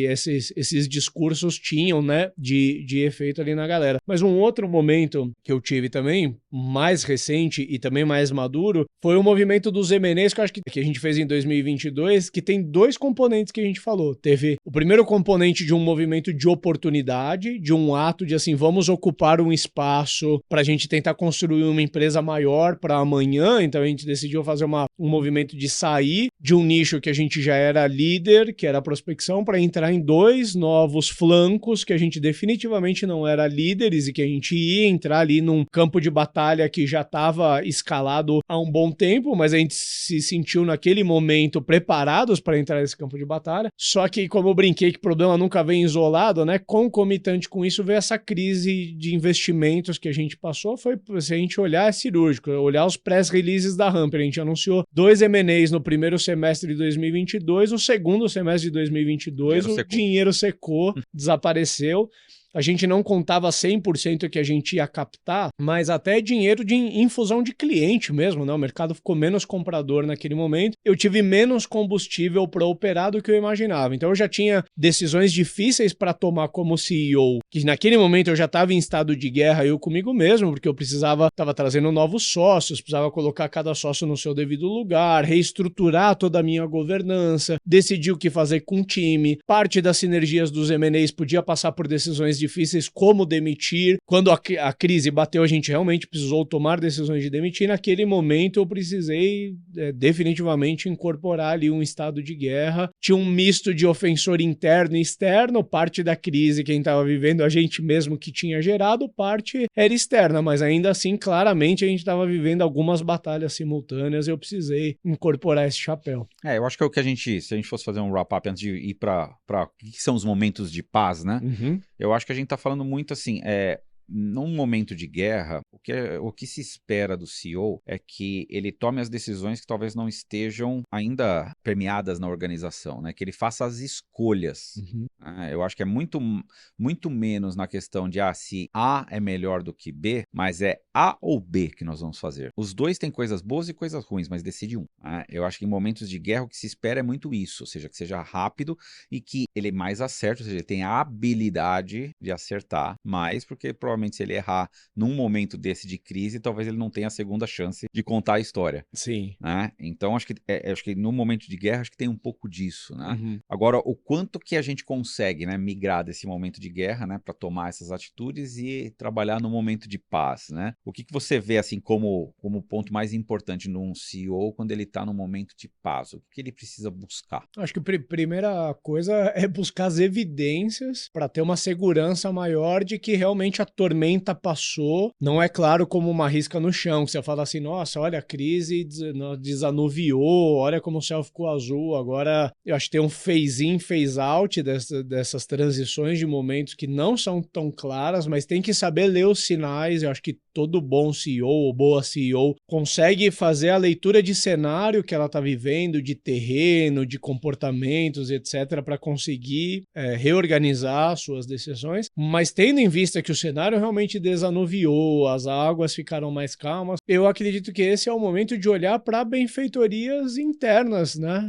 esses discursos tinham, né, de efeito ali na galera. Mas um outro momento que eu tive também, mais recente e também mais maduro, foi o movimento dos M&As, que eu acho que a gente fez em 2022, que tem 2 componentes que a gente falou. Teve o primeiro componente de um movimento de oportunidade, de um ato de assim, vamos ocupar um espaço para a gente tentar construir uma empresa maior para amanhã, então a gente decidiu fazer um movimento de sair de um nicho que a gente já era líder, que era a prospecção, para entrar em 2 novos flancos que a gente definitivamente não era líderes e que a gente ia entrar ali num campo de batalha que já estava escalado há um bom tempo, mas a gente se sentiu naquele momento preparados para entrar nesse campo de batalha. Só que, como eu brinquei que o problema nunca vem isolado, né? Concomitante com isso veio essa crise de investimentos que a gente passou, foi, se a gente olhar, é cirúrgico, olhar os press releases da Hamper, a gente anunciou 2 M&As no primeiro semestre de 2022, no segundo semestre de 2022 o dinheiro secou, desapareceu. A gente não contava 100% que a gente ia captar, mas até dinheiro de infusão de cliente mesmo, né? O mercado ficou menos comprador naquele momento. Eu tive menos combustível para operar do que eu imaginava. Então eu já tinha decisões difíceis para tomar como CEO, que naquele momento eu já estava em estado de guerra eu comigo mesmo, porque eu estava trazendo novos sócios, precisava colocar cada sócio no seu devido lugar, reestruturar toda a minha governança, decidir o que fazer com o time. Parte das sinergias dos M&As podia passar por decisões difíceis, como demitir. Quando a crise bateu, a gente realmente precisou tomar decisões de demitir. Naquele momento, eu precisei definitivamente incorporar ali um estado de guerra. Tinha um misto de ofensor interno e externo. Parte da crise que a gente estava vivendo, a gente mesmo que tinha gerado, parte era externa, mas ainda assim, claramente, a gente estava vivendo algumas batalhas simultâneas e eu precisei incorporar esse chapéu. Eu acho que é o que se a gente fosse fazer um wrap-up antes de ir para o que são os momentos de paz, né? Uhum. Eu acho que a gente tá falando muito assim, num momento de guerra, o que se espera do CEO é que ele tome as decisões que talvez não estejam ainda permeadas na organização, né? Que ele faça as escolhas. Uhum. Eu acho que é muito, muito menos na questão de se A é melhor do que B, mas é A ou B que nós vamos fazer. Os dois têm coisas boas e coisas ruins, mas decide um. Eu acho que em momentos de guerra o que se espera é muito isso, ou seja, que seja rápido e que ele mais acerte, ou seja, ele tenha a habilidade de acertar mais, porque provavelmente se ele errar num momento desse de crise, talvez ele não tenha a segunda chance de contar a história. Sim. Né? Então, acho que no momento de guerra, acho que tem um pouco disso. Né? Uhum. Agora, o quanto que a gente consegue, né, migrar desse momento de guerra, né, para tomar essas atitudes e trabalhar no momento de paz, né? O que você vê assim como ponto mais importante num CEO quando ele está no momento de paz? O que ele precisa buscar? Acho que a primeira coisa é buscar as evidências para ter uma segurança maior de que realmente a tormenta passou, não é claro como uma risca no chão, que você fala assim, nossa, olha, a crise desanuviou, olha como o céu ficou azul. Agora, eu acho que tem um phase in, phase out dessas transições de momentos que não são tão claras, mas tem que saber ler os sinais. Eu acho que todo bom CEO ou boa CEO consegue fazer a leitura de cenário que ela está vivendo, de terreno, de comportamentos, etc., para conseguir reorganizar suas decisões, mas tendo em vista que o cenário realmente desanuviou, as águas ficaram mais calmas, eu acredito que esse é o momento de olhar para benfeitorias internas, né,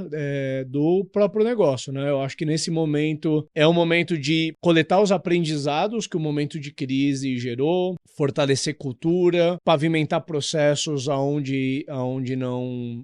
do próprio negócio, né? Eu acho que nesse momento é o momento de coletar os aprendizados que o momento de crise gerou, fortalecer cultura, pavimentar processos aonde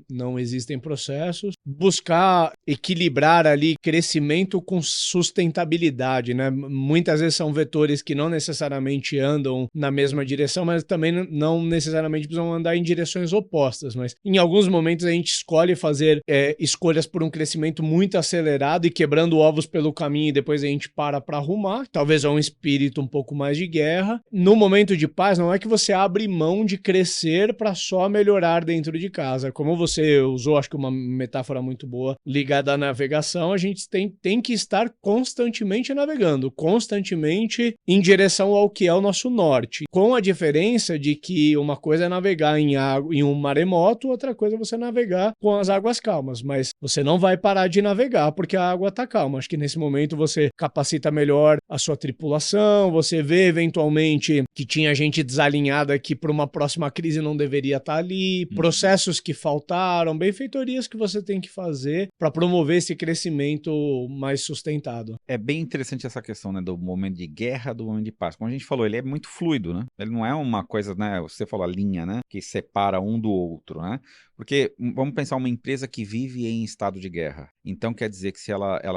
não existem processos, buscar equilibrar ali crescimento com sustentabilidade, né? Muitas vezes são vetores que não necessariamente andam na mesma direção, mas também não necessariamente precisam andar em direções opostas, mas em alguns momentos a gente escolhe fazer escolhas por um crescimento muito acelerado e quebrando ovos pelo caminho e depois a gente para arrumar, talvez é um espírito um pouco mais de guerra. No momento de paz, não é que você abre mão de crescer para só melhorar dentro de casa. Como você usou, acho que uma metáfora muito boa ligada à navegação, a gente tem que estar constantemente navegando, constantemente em direção ao que é o nosso norte, com a diferença de que uma coisa é navegar em um maremoto, outra coisa é você navegar com as águas calmas, mas você não vai parar de navegar porque a água está calma. Acho que nesse momento você capacita melhor a sua tripulação, você vê eventualmente que tinha gente desalinhada que para uma próxima crise não deveria estar ali, processos que faltaram, benfeitorias que você tem que fazer para promover esse crescimento mais sustentado. É bem interessante essa questão, né, do momento de guerra, do momento de paz. Como a gente falou, ele é muito fluido, né? Ele não é uma coisa, né, você falou a linha, né, que separa um do outro, né? Porque vamos pensar uma empresa que vive em estado de guerra. Então quer dizer que se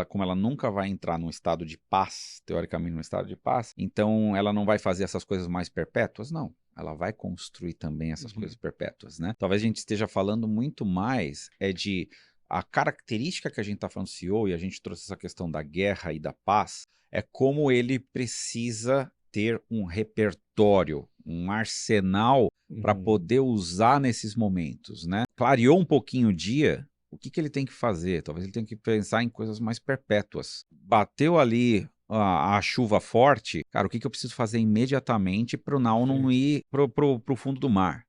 como ela nunca vai entrar num estado de paz, teoricamente num estado de paz, então ela não vai fazer essas coisas mais perpétuas? Não. Ela vai construir também essas coisas perpétuas, né? Talvez a gente esteja falando muito mais de a característica que a gente está falando do CEO, e a gente trouxe essa questão da guerra e da paz, é como ele precisa ter um repertório, um arsenal para poder usar nesses momentos, né? Clareou um pouquinho o dia, o que ele tem que fazer? Talvez ele tenha que pensar em coisas mais perpétuas. Bateu ali a chuva forte, cara, o que eu preciso fazer imediatamente para o nau não ir pro fundo do mar?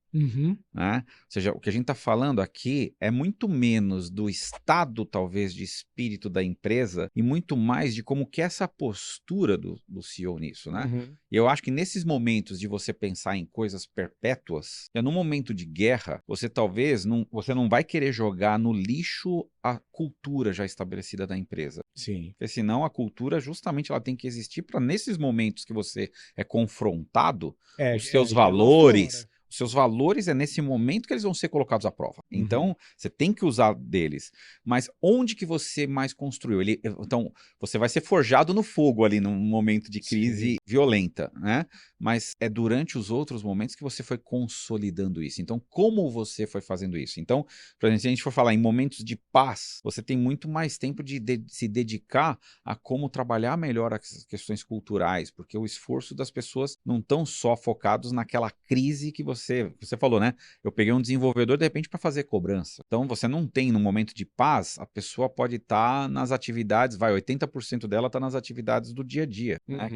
Né? Ou seja, o que a gente está falando aqui é muito menos do estado, talvez, de espírito da empresa e muito mais de como que é essa postura do CEO nisso, né? E eu acho que nesses momentos de você pensar em coisas perpétuas, num momento de guerra, você talvez você não vai querer jogar no lixo a cultura já estabelecida da empresa. Sim. Porque senão a cultura justamente ela tem que existir para nesses momentos que você é confrontado, os seus valores... Os seus valores é nesse momento que eles vão ser colocados à prova. Então, você tem que usar deles. Mas onde que você mais construiu? Então, você vai ser forjado no fogo ali num momento de crise violenta, né? Mas é durante os outros momentos que você foi consolidando isso. Então, como você foi fazendo isso? Então, por exemplo, se a gente for falar em momentos de paz, você tem muito mais tempo de se dedicar a como trabalhar melhor as questões culturais, porque o esforço das pessoas não estão só focados naquela crise que você falou, né? Eu peguei um desenvolvedor, de repente, para fazer cobrança. Então, você não tem, no momento de paz, a pessoa pode estar nas atividades, 80% dela está nas atividades do dia a dia, né?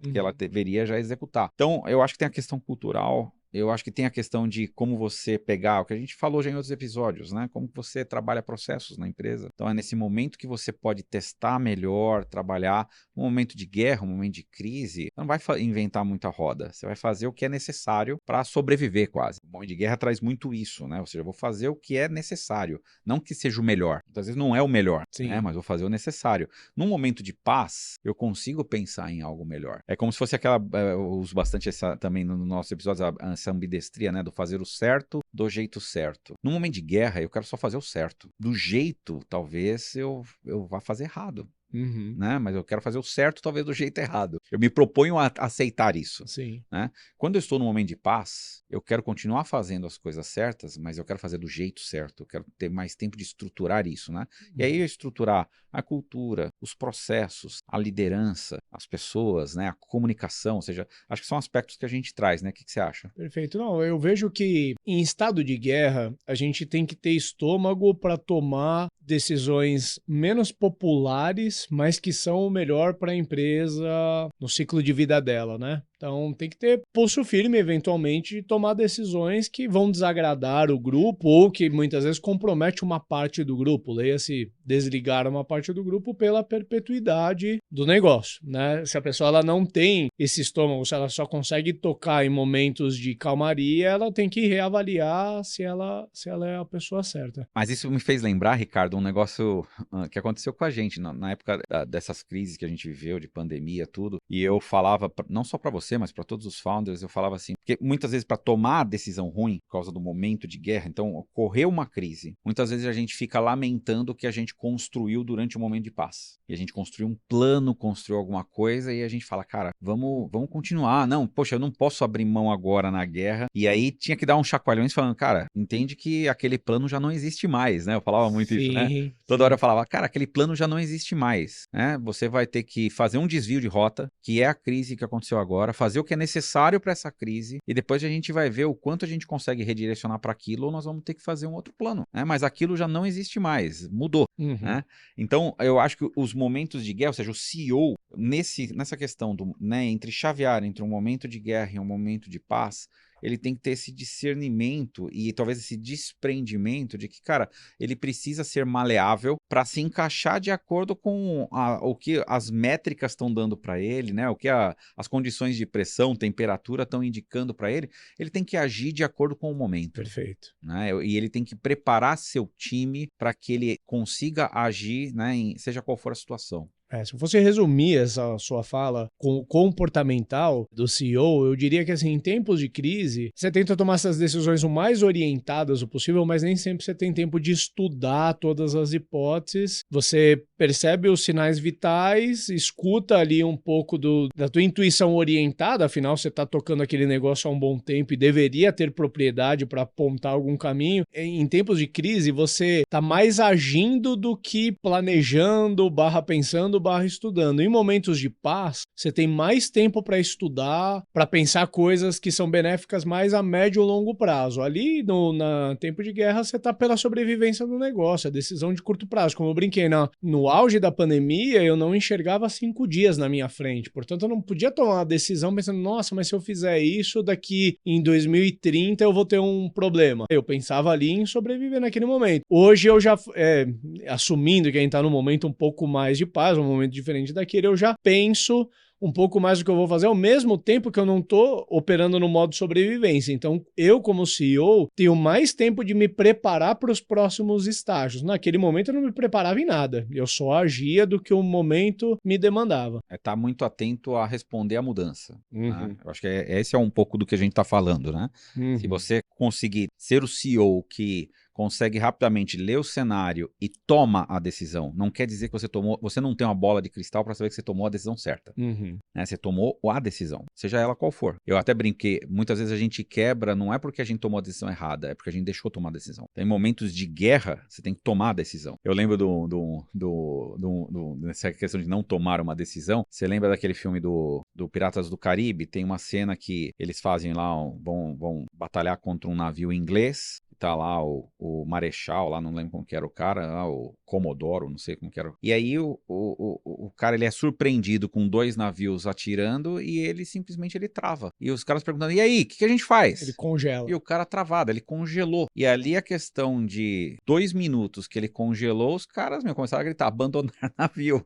Que ela deveria já executar. Então, eu acho que tem a questão cultural, eu acho que tem a questão de como você pegar, o que a gente falou já em outros episódios, né? Como você trabalha processos na empresa. Então, é nesse momento que você pode testar melhor, trabalhar. Um momento de guerra, um momento de crise, não vai inventar muita roda. Você vai fazer o que é necessário para sobreviver quase. O momento de guerra traz muito isso, né? Ou seja, eu vou fazer o que é necessário, não que seja o melhor. Muitas vezes não é o melhor, né? Mas vou fazer o necessário. Num momento de paz, eu consigo pensar em algo melhor. É como se fosse aquela... Eu uso bastante também no nosso episódio, essa ambidestria, né? Do fazer o certo do jeito certo. Num momento de guerra, eu quero só fazer o certo. Do jeito, talvez, eu vá fazer errado. Uhum. né? Mas eu quero fazer o certo, talvez do jeito errado. Eu me proponho a aceitar isso, Sim. né? Quando eu estou num momento de paz, eu quero continuar fazendo as coisas certas, mas eu quero fazer do jeito certo. Eu quero ter mais tempo de estruturar isso, né? E aí eu estruturar a cultura, os processos, a liderança, as pessoas, né? A comunicação, ou seja, acho que são aspectos que a gente traz, né? O que você acha? Perfeito. Não, eu vejo que em estado de guerra, a gente tem que ter estômago para tomar decisões menos populares, mas que são o melhor para a empresa no ciclo de vida dela, né? Então tem que ter pulso firme, eventualmente, de tomar decisões que vão desagradar o grupo ou que muitas vezes compromete uma parte do grupo. Leia-se desligar uma parte do grupo pela perpetuidade do negócio, né? Se a pessoa ela não tem esse estômago, se ela só consegue tocar em momentos de calmaria, ela tem que reavaliar se ela é a pessoa certa. Mas isso me fez lembrar, Ricardo, um negócio que aconteceu com a gente na época dessas crises que a gente viveu, de pandemia, tudo. E eu falava, não só para você, mas para todos os founders, eu falava assim, porque muitas vezes para tomar a decisão ruim, por causa do momento de guerra, então ocorreu uma crise, muitas vezes a gente fica lamentando o que a gente construiu durante o momento de paz. E a gente construiu um plano, construiu alguma coisa e a gente fala, cara, vamos continuar. Não, poxa, eu não posso abrir mão agora na guerra. E aí tinha que dar um chacoalhões falando, cara, entende que aquele plano já não existe mais, né? Eu falava muito isso, né? Sim, Toda hora sim. eu falava, cara, aquele plano já não existe mais, né? Você vai ter que fazer um desvio de rota, que é a crise que aconteceu agora, fazer o que é necessário para essa crise, e depois a gente vai ver o quanto a gente consegue redirecionar para aquilo, ou nós vamos ter que fazer um outro plano, né? Mas aquilo já não existe mais, mudou, Uhum. né? Então, eu acho que os momentos de guerra, ou seja, o CEO, nessa questão do, né, entre chavear entre um momento de guerra e um momento de paz, ele tem que ter esse discernimento e talvez esse desprendimento de que, cara, ele precisa ser maleável para se encaixar de acordo com o que as métricas estão dando para ele, né? O que as condições de pressão, temperatura estão indicando para ele. Ele tem que agir de acordo com o momento, Perfeito. né? E ele tem que preparar seu time para que ele consiga agir, né, seja qual for a situação. Se eu fosse resumir essa sua fala com o comportamental do CEO, eu diria que assim, em tempos de crise, você tenta tomar essas decisões o mais orientadas o possível, mas nem sempre você tem tempo de estudar todas as hipóteses. Você percebe os sinais vitais, escuta ali um pouco da tua intuição orientada, afinal você está tocando aquele negócio há um bom tempo e deveria ter propriedade para apontar algum caminho. Em tempos de crise, você está mais agindo do que planejando, pensando, estudando. Em momentos de paz, você tem mais tempo para estudar, para pensar coisas que são benéficas mais a médio ou longo prazo. Ali, no tempo de guerra, você está pela sobrevivência do negócio, a decisão de curto prazo. Como eu brinquei, no auge da pandemia, eu não enxergava 5 dias na minha frente. Portanto, eu não podia tomar uma decisão pensando, nossa, mas se eu fizer isso, daqui em 2030 eu vou ter um problema. Eu pensava ali em sobreviver naquele momento. Hoje eu já, assumindo que a gente está num momento um pouco mais de paz, um momento diferente daquele, eu já penso um pouco mais do que eu vou fazer, ao mesmo tempo que eu não estou operando no modo sobrevivência. Então, eu, como CEO, tenho mais tempo de me preparar para os próximos estágios. Naquele momento, eu não me preparava em nada. Eu só agia do que o momento me demandava. É estar muito atento a responder à mudança, né? Uhum. Eu acho que esse é um pouco do que a gente está falando, né? Se Uhum. você conseguir ser o CEO que consegue rapidamente ler o cenário e toma a decisão, não quer dizer que você não tem uma bola de cristal para saber que você tomou a decisão certa, Uhum. né? Você tomou a decisão, seja ela qual for. Eu até brinquei, muitas vezes a gente quebra, não é porque a gente tomou a decisão errada, é porque a gente deixou tomar a decisão. Em momentos de guerra, você tem que tomar a decisão. Eu lembro dessa questão de não tomar uma decisão. Você lembra daquele filme do Piratas do Caribe? Tem uma cena que eles fazem lá, vão batalhar contra um navio inglês. Tá lá o Marechal, lá não lembro como que era o cara, lá, o Comodoro, não sei como que era. E aí o cara ele é surpreendido com 2 navios atirando e ele simplesmente ele trava. E os caras perguntando, e aí, o que a gente Ele faz? congela. E o cara travado, ele congelou. E ali a questão de 2 minutos que ele congelou, os caras começaram a gritar, abandonar navio.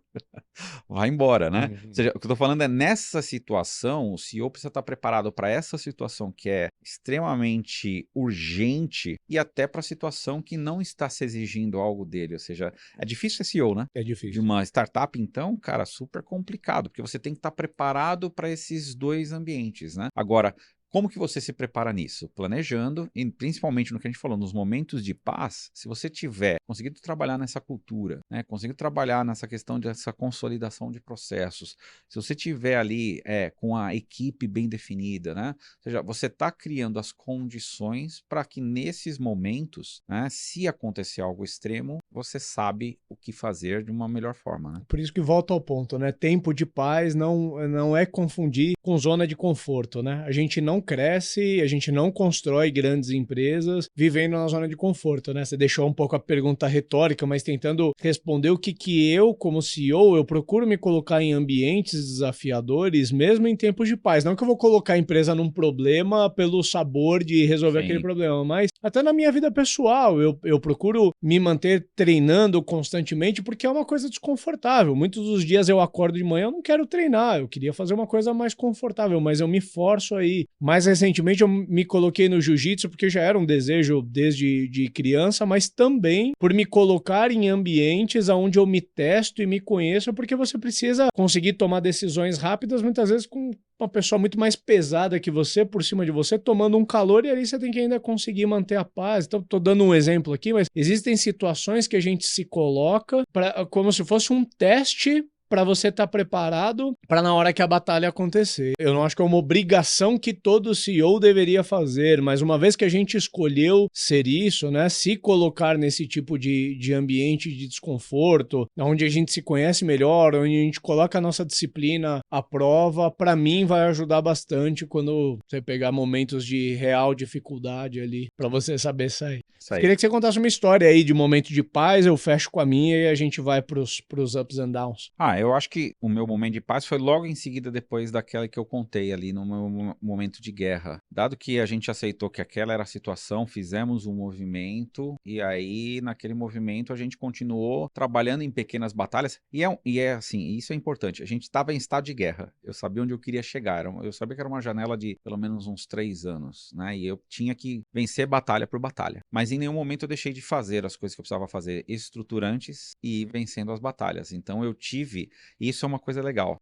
Vai embora, né? Ou Uhum. seja, o que eu tô falando é nessa situação, o CEO precisa estar preparado para essa situação que é extremamente urgente e até para a situação que não está se exigindo algo dele. Ou seja, é difícil ser CEO, né? É De difícil. uma startup, então, cara, super complicado, porque você tem que estar preparado para esses 2 ambientes, né? Agora, Como que você se prepara nisso? Planejando, e principalmente no que a gente falou, nos momentos de paz, se você tiver conseguido trabalhar nessa cultura, né, conseguido trabalhar nessa questão dessa consolidação de processos, se você tiver ali com a equipe bem definida, né, ou seja, você está criando as condições para que nesses momentos, né, se acontecer algo extremo, você sabe o que fazer de uma melhor forma, né? Por isso que volta ao ponto, né? Tempo de paz não é confundir com zona de conforto, né? A gente não cresce, a gente não constrói grandes empresas vivendo na zona de conforto, né? Você deixou um pouco a pergunta retórica, mas tentando responder o que eu, como CEO, eu procuro me colocar em ambientes desafiadores, mesmo em tempos de paz. Não que eu vou colocar a empresa num problema pelo sabor de resolver aquele problema, mas até na minha vida pessoal, eu procuro me manter treinando constantemente porque é uma coisa desconfortável. Muitos dos dias eu acordo de manhã, eu não quero treinar, eu queria fazer uma coisa mais confortável, mas eu me forço aí. Mais recentemente eu me coloquei no jiu-jitsu porque já era um desejo desde de criança, mas também por me colocar em ambientes onde eu me testo e me conheço, porque você precisa conseguir tomar decisões rápidas, muitas vezes com uma pessoa muito mais pesada que você, por cima de você, tomando um calor, e ali você tem que ainda conseguir manter a paz. Então, tô dando um exemplo aqui, mas existem situações que a gente se coloca como se fosse um teste para você estar preparado para na hora que a batalha acontecer. Eu não acho que é uma obrigação que todo CEO deveria fazer, mas uma vez que a gente escolheu ser isso, né, se colocar nesse tipo de ambiente de desconforto, onde a gente se conhece melhor, onde a gente coloca a nossa disciplina à prova, para mim vai ajudar bastante quando você pegar momentos de real dificuldade ali, para você saber sair. Queria que você contasse uma história aí de momento de paz, eu fecho com a minha e a gente vai pros ups and downs. Eu acho que o meu momento de paz foi logo em seguida depois daquela que eu contei ali no meu momento de guerra. Dado que a gente aceitou que aquela era a situação, fizemos um movimento e aí naquele movimento a gente continuou trabalhando em pequenas batalhas e é assim, isso é importante, a gente estava em estado de guerra, eu sabia onde eu queria chegar, eu sabia que era uma janela de pelo menos uns 3 anos, né, e eu tinha que vencer batalha por batalha, mas em nenhum momento eu deixei de fazer as coisas que eu precisava fazer estruturantes e ir vencendo as batalhas, então eu tive. Isso é uma coisa legal.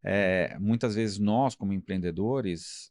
Muitas vezes nós, como empreendedores,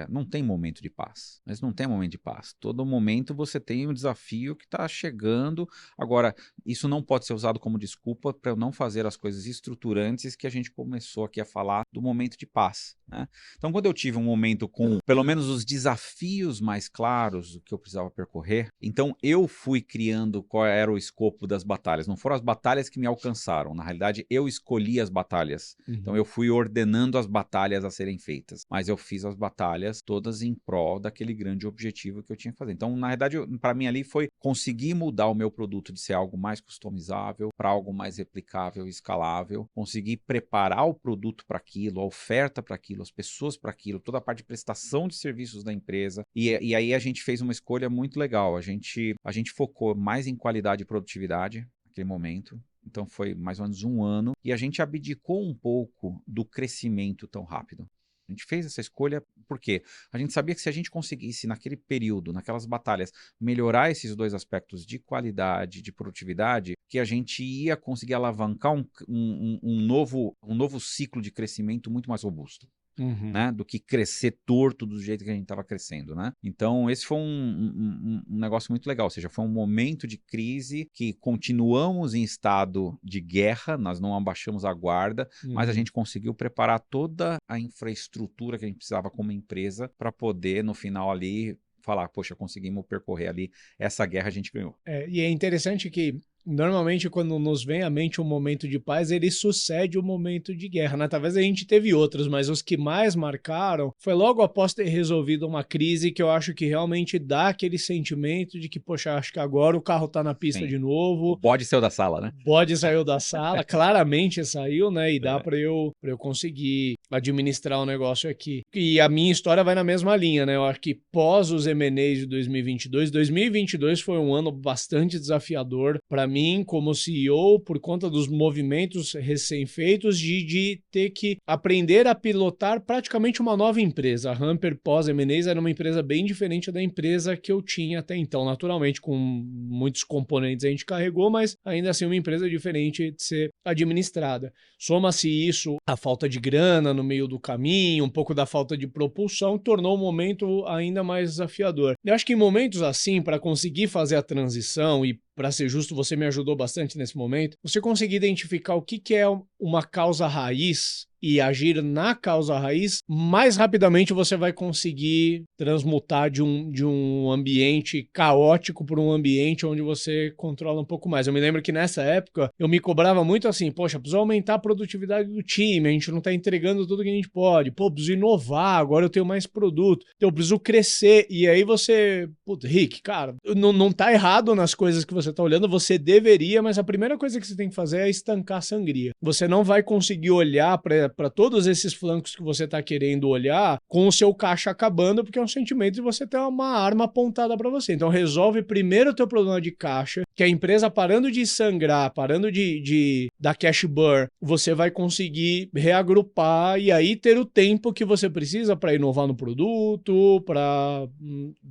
não tem momento de paz. Mas não tem momento de paz. Todo momento você tem um desafio que está chegando. Agora, isso não pode ser usado como desculpa para eu não fazer as coisas estruturantes que a gente começou aqui a falar do momento de paz, né? Então, quando eu tive um momento com, pelo menos, os desafios mais claros do que eu precisava percorrer, então eu fui criando qual era o escopo das batalhas. Não foram as batalhas que me alcançaram. Na realidade, eu escolhi as batalhas. Então eu fui ordenando as batalhas a serem feitas, mas eu fiz as batalhas todas em prol daquele grande objetivo que eu tinha que fazer. Então, na verdade, para mim ali foi conseguir mudar o meu produto de ser algo mais customizável para algo mais replicável e escalável, conseguir preparar o produto para aquilo, a oferta para aquilo, as pessoas para aquilo, toda a parte de prestação de serviços da empresa, e aí a gente fez uma escolha muito legal, a gente focou mais em qualidade e produtividade naquele momento. Então foi mais ou menos 1 ano e a gente abdicou um pouco do crescimento tão rápido. A gente fez essa escolha porque a gente sabia que se a gente conseguisse naquele período, naquelas batalhas, melhorar esses 2 aspectos de qualidade, de produtividade, que a gente ia conseguir alavancar um novo ciclo de crescimento muito mais robusto. Né, do que crescer torto do jeito que a gente estava crescendo, né? Então esse foi um negócio muito legal, ou seja, foi um momento de crise que continuamos em estado de guerra, nós não abaixamos a guarda, mas a gente conseguiu preparar toda a infraestrutura que a gente precisava como empresa para poder no final ali falar, poxa, conseguimos percorrer ali, essa guerra a gente ganhou. E é interessante que normalmente quando nos vem à mente um momento de paz, ele sucede o momento de guerra, né? Talvez a gente teve outros, mas os que mais marcaram foi logo após ter resolvido uma crise que eu acho que realmente dá aquele sentimento de que, poxa, acho que agora o carro tá na pista de novo. O bode saiu da sala, né? O bode saiu da sala, claramente saiu, né? E dá para eu conseguir administrar o negócio aqui. E a minha história vai na mesma linha, né? Eu acho que pós os M&As de 2022 foi um ano bastante desafiador para mim mim, como CEO, por conta dos movimentos recém-feitos, de ter que aprender a pilotar praticamente uma nova empresa. A Hamper pós-M&As era uma empresa bem diferente da empresa que eu tinha até então, naturalmente, com muitos componentes a gente carregou, mas ainda assim uma empresa diferente de ser administrada. Soma-se isso a falta de grana no meio do caminho, um pouco da falta de propulsão, tornou o momento ainda mais desafiador. Eu acho que em momentos assim, para conseguir fazer a transição, e para ser justo, você me ajudou bastante nesse momento, você conseguir identificar o que é uma causa raiz e agir na causa raiz, mais rapidamente você vai conseguir transmutar de um ambiente caótico para um ambiente onde você controla um pouco mais. Eu me lembro que nessa época eu me cobrava muito assim, poxa, preciso aumentar a produtividade do time, a gente não está entregando tudo que a gente pode, pô, preciso inovar, agora eu tenho mais produto, então eu preciso crescer, e aí você, putz, Rick, cara, não tá errado nas coisas que você tá olhando, você deveria, mas a primeira coisa que você tem que fazer é estancar a sangria. Você não vai conseguir olhar para todos esses flancos que você está querendo olhar com o seu caixa acabando, porque é um sentimento de você ter uma arma apontada para você. Então resolve primeiro o teu problema de caixa, que a empresa parando de sangrar, parando de dar cash burn, você vai conseguir reagrupar e aí ter o tempo que você precisa para inovar no produto, para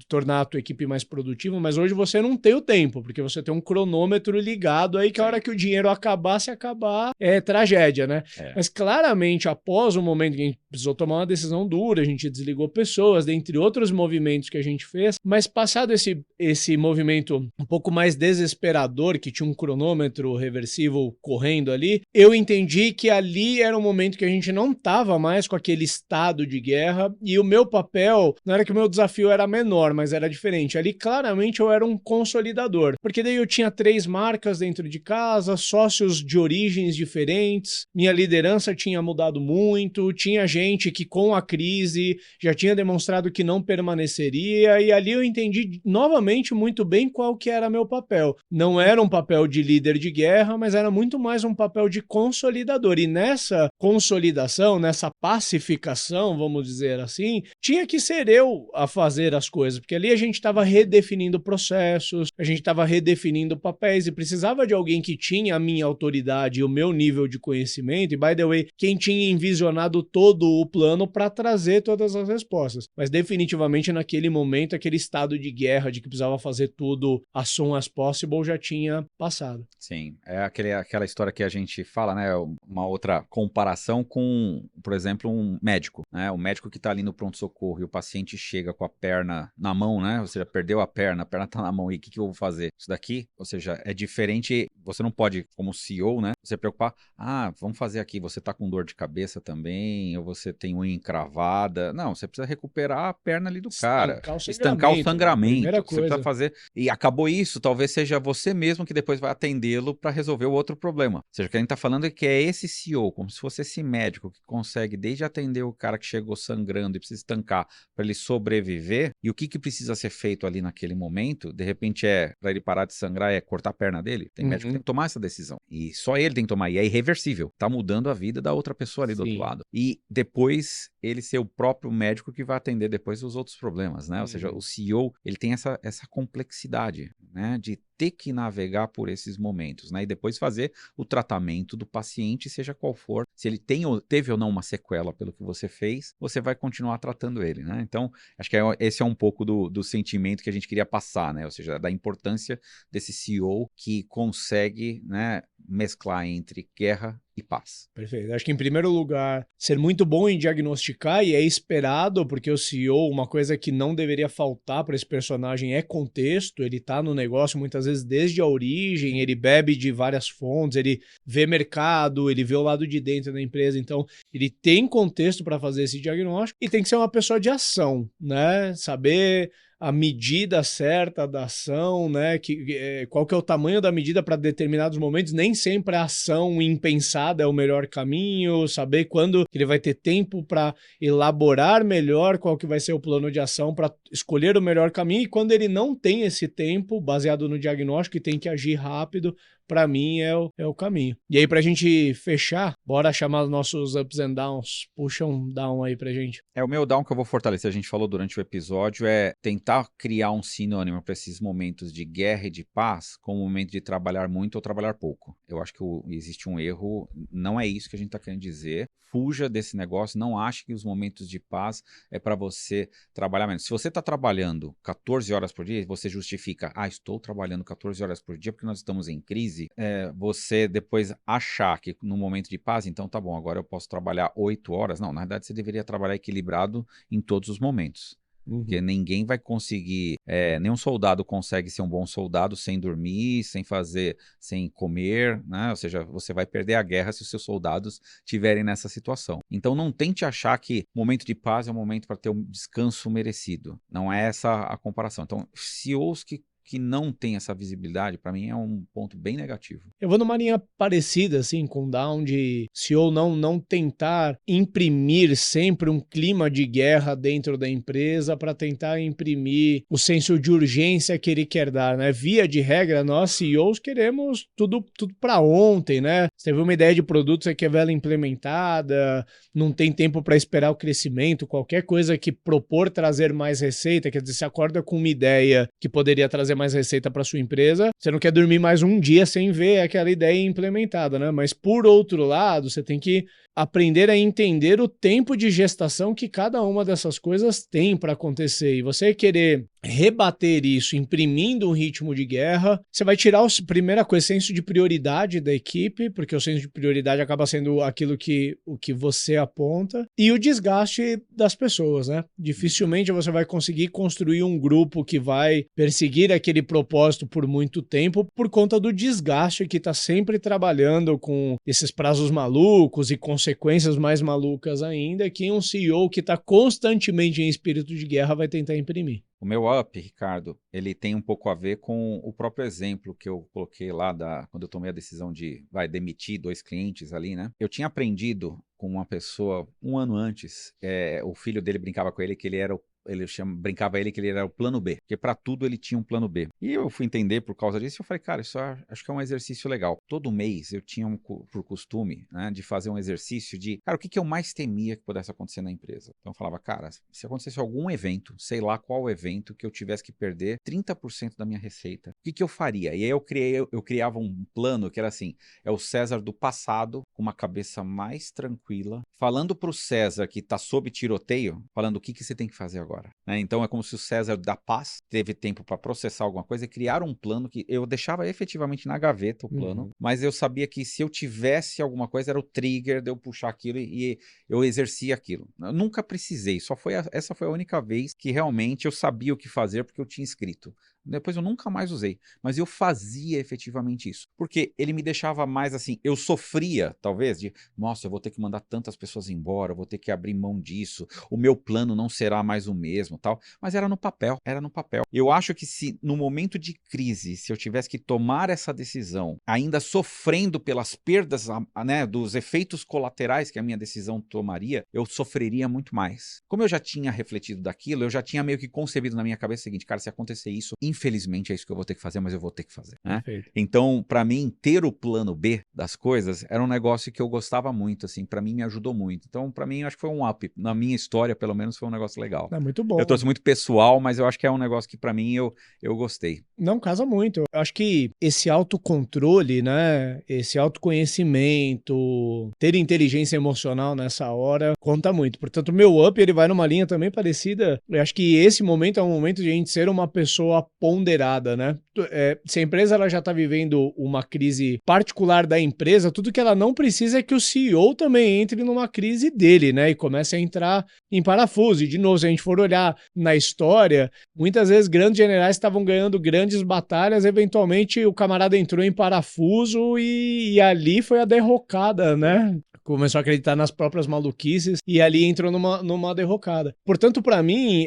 tornar a tua equipe mais produtiva, mas hoje você não tem o tempo, porque você tem um cronômetro ligado aí que a hora que o dinheiro acabar, se acabar, é tragédia, né? Mas claramente, após o momento que a gente precisou tomar uma decisão dura, a gente desligou pessoas, dentre outros movimentos que a gente fez, mas passado esse movimento um pouco mais desesperador, que tinha um cronômetro reversível correndo ali, eu entendi que ali era um momento que a gente não estava mais com aquele estado de guerra, e o meu papel, não era que o meu desafio era menor, mas era diferente. Ali, claramente, eu era um consolidador, porque daí eu tinha 3 marcas dentro de casa, sócios de origens diferentes, minha liderança tinha mudado muito, tinha gente que com a crise já tinha demonstrado que não permaneceria, e ali eu entendi novamente muito bem qual que era meu papel. Não era um papel de líder de guerra, mas era muito mais um papel de consolidador, e nessa consolidação, nessa pacificação, vamos dizer assim, tinha que ser eu a fazer as coisas, porque ali a gente estava redefinindo processos, a gente estava redefinindo papéis, e precisava de alguém que tinha a minha autoridade e o meu nível de conhecimento, e by the way, quem tinha envisionado todo o plano para trazer todas as respostas. Mas definitivamente naquele momento, aquele estado de guerra de que precisava fazer tudo as soon as possible já tinha passado. Sim, é aquela história que a gente fala, né? Uma outra comparação com, por exemplo, um médico, né? O médico que está ali no pronto-socorro e o paciente chega com a perna na mão, né? Ou seja, perdeu a perna está na mão, e o que eu vou fazer? Isso daqui, ou seja, é diferente, você não pode, como CEO, né? Você preocupar, vamos fazer aqui, você tá com dor de cabeça também, ou você tem unha encravada. Não, você precisa recuperar a perna ali do cara. Estancar o sangramento. Você precisa fazer. E acabou isso, talvez seja você mesmo que depois vai atendê-lo para resolver o outro problema. Ou seja, o que a gente tá falando é que é esse CEO, como se fosse esse médico que consegue desde atender o cara que chegou sangrando e precisa estancar para ele sobreviver, e o que precisa ser feito ali naquele momento, de repente para ele parar de sangrar, é cortar a perna dele. Tem médico que tem que tomar essa decisão. E só ele tem que tomar, e é irreversível. Tá mudando a vida da outra pessoa ali do outro lado. E depois ele ser o próprio médico que vai atender depois os outros problemas, né? Ou seja, o CEO, ele tem essa complexidade, né? De ter que navegar por esses momentos, né? E depois fazer o tratamento do paciente, seja qual for. Se ele teve ou não uma sequela pelo que você fez, você vai continuar tratando ele, né? Então, acho que esse é um pouco do sentimento que a gente queria passar, né? Ou seja, da importância desse CEO que consegue, né, mesclar entre guerra e paz. Perfeito. Acho que, em primeiro lugar, ser muito bom em diagnosticar, e é esperado, porque o CEO, uma coisa que não deveria faltar para esse personagem é contexto. Ele está no negócio muitas vezes desde a origem, ele bebe de várias fontes, ele vê mercado, ele vê o lado de dentro da empresa, então ele tem contexto para fazer esse diagnóstico, e tem que ser uma pessoa de ação, né? Saber a medida certa da ação, né? Qual que é o tamanho da medida para determinados momentos. Nem sempre a ação impensada é o melhor caminho, saber quando ele vai ter tempo para elaborar melhor qual que vai ser o plano de ação para escolher o melhor caminho, e quando ele não tem esse tempo, baseado no diagnóstico, e tem que agir rápido, para mim, é o caminho. E aí, pra gente fechar, bora chamar os nossos ups and downs. Puxa um down aí pra gente. O meu down que eu vou fortalecer, a gente falou durante o episódio, é tentar criar um sinônimo para esses momentos de guerra e de paz como momento de trabalhar muito ou trabalhar pouco. Eu acho que existe um erro, não é isso que a gente está querendo dizer. Fuja desse negócio, não ache que os momentos de paz é para você trabalhar menos. Se você está trabalhando 14 horas por dia, você justifica, estou trabalhando 14 horas por dia porque nós estamos em crise, você depois achar que no momento de paz, então tá bom, agora eu posso trabalhar 8 horas. Não, na verdade você deveria trabalhar equilibrado em todos os momentos. Porque ninguém vai conseguir, nenhum soldado consegue ser um bom soldado sem dormir, sem comer, né? Ou seja, você vai perder a guerra se os seus soldados estiverem nessa situação. Então não tente achar que momento de paz é um momento para ter um descanso merecido. Não é essa a comparação. Então, CEOs que não tem essa visibilidade, para mim é um ponto bem negativo. Eu vou numa linha parecida, assim, com o down de CEO não tentar imprimir sempre um clima de guerra dentro da empresa para tentar imprimir o senso de urgência que ele quer dar, né? Via de regra, nós CEOs queremos tudo para ontem, né? Você teve uma ideia de produto, você quer ver ela implementada, não tem tempo para esperar o crescimento, qualquer coisa que propor trazer mais receita, quer dizer, você acorda com uma ideia que poderia trazer mais receita para sua empresa, você não quer dormir mais um dia sem ver aquela ideia implementada, né? Mas por outro lado, você tem que aprender a entender o tempo de gestação que cada uma dessas coisas tem para acontecer. E você querer rebater isso imprimindo um ritmo de guerra, você vai tirar primeira coisa, senso de prioridade da equipe, porque o senso de prioridade acaba sendo aquilo o que você aponta, e o desgaste das pessoas, né? Dificilmente você vai conseguir construir um grupo que vai perseguir aquele propósito por muito tempo por conta do desgaste que está sempre trabalhando com esses prazos malucos e consequências mais malucas ainda, que um CEO que está constantemente em espírito de guerra vai tentar imprimir. O meu up, Ricardo, ele tem um pouco a ver com o próprio exemplo que eu coloquei lá quando eu tomei a decisão de demitir 2 clientes ali, né? Eu tinha aprendido com uma pessoa 1 ano antes, o filho dele brincava com ele que ele era brincava ele que ele era o plano B, porque para tudo ele tinha um plano B. E eu fui entender por causa disso, eu falei, cara, isso acho que é um exercício legal. Todo mês eu tinha por costume, né, de fazer um exercício de, cara, o que eu mais temia que pudesse acontecer na empresa? Então eu falava, cara, se acontecesse algum evento, sei lá qual evento, que eu tivesse que perder 30% da minha receita, o que eu faria? E aí eu criava um plano que era assim, é o César do passado, com uma cabeça mais tranquila, falando pro César que tá sob tiroteio, falando o que você tem que fazer agora. Né? Então é como se o César da paz teve tempo para processar alguma coisa e criar um plano que eu deixava efetivamente na gaveta o plano, mas eu sabia que se eu tivesse alguma coisa era o trigger de eu puxar aquilo e eu exercia aquilo. Eu nunca precisei, essa foi a única vez que realmente eu sabia o que fazer porque eu tinha escrito. Depois eu nunca mais usei, mas eu fazia efetivamente isso, porque ele me deixava mais assim, eu sofria talvez de, nossa, eu vou ter que mandar tantas pessoas embora, eu vou ter que abrir mão disso, o meu plano não será mais o mesmo, tal, mas era no papel. Eu acho que se no momento de crise, se eu tivesse que tomar essa decisão, ainda sofrendo pelas perdas, né, dos efeitos colaterais que a minha decisão tomaria, eu sofreria muito mais. Como eu já tinha refletido daquilo, eu já tinha meio que concebido na minha cabeça o seguinte, cara, se acontecer isso, infelizmente é isso que eu vou ter que fazer, mas eu vou ter que fazer. Né? Então, para mim, ter o plano B das coisas era um negócio que eu gostava muito, assim, para mim me ajudou muito. Então, para mim, acho que foi um up. Na minha história, pelo menos, foi um negócio legal. É muito bom. Eu trouxe muito pessoal, mas eu acho que é um negócio que, para mim, eu gostei. Não casa muito. Eu acho que esse autocontrole, né, esse autoconhecimento, ter inteligência emocional nessa hora, conta muito. Portanto, o meu up, ele vai numa linha também parecida. Eu acho que esse momento é um momento de a gente ser uma pessoa ponderada, né? Se a empresa ela já está vivendo uma crise particular da empresa, tudo que ela não precisa é que o CEO também entre numa crise dele, né? E comece a entrar em parafuso. E, de novo, se a gente for olhar na história, muitas vezes grandes generais estavam ganhando grandes batalhas, eventualmente o camarada entrou em parafuso e ali foi a derrocada, né? começou a acreditar nas próprias maluquices e ali entrou numa derrocada. Portanto, para mim,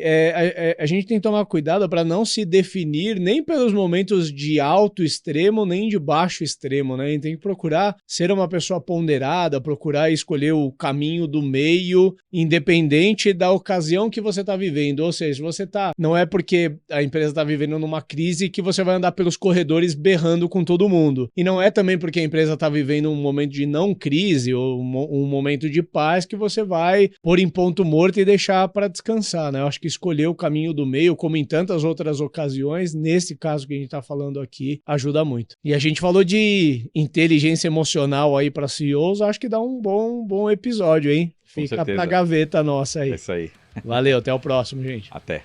a gente tem que tomar cuidado para não se definir nem pelos momentos de alto extremo, nem de baixo extremo, né? A gente tem que procurar ser uma pessoa ponderada, procurar escolher o caminho do meio, independente da ocasião que você está vivendo. Ou seja, se você tá, não é porque a empresa está vivendo numa crise que você vai andar pelos corredores berrando com todo mundo. E não é também porque a empresa está vivendo um momento de não crise ou um momento de paz que você vai pôr em ponto morto e deixar para descansar, né? Eu acho que escolher o caminho do meio, como em tantas outras ocasiões, nesse caso que a gente está falando aqui, ajuda muito. E a gente falou de inteligência emocional aí para CEOs, acho que dá um bom episódio, hein? Fica pra gaveta nossa aí. É isso aí. Valeu, até o próximo, gente. Até.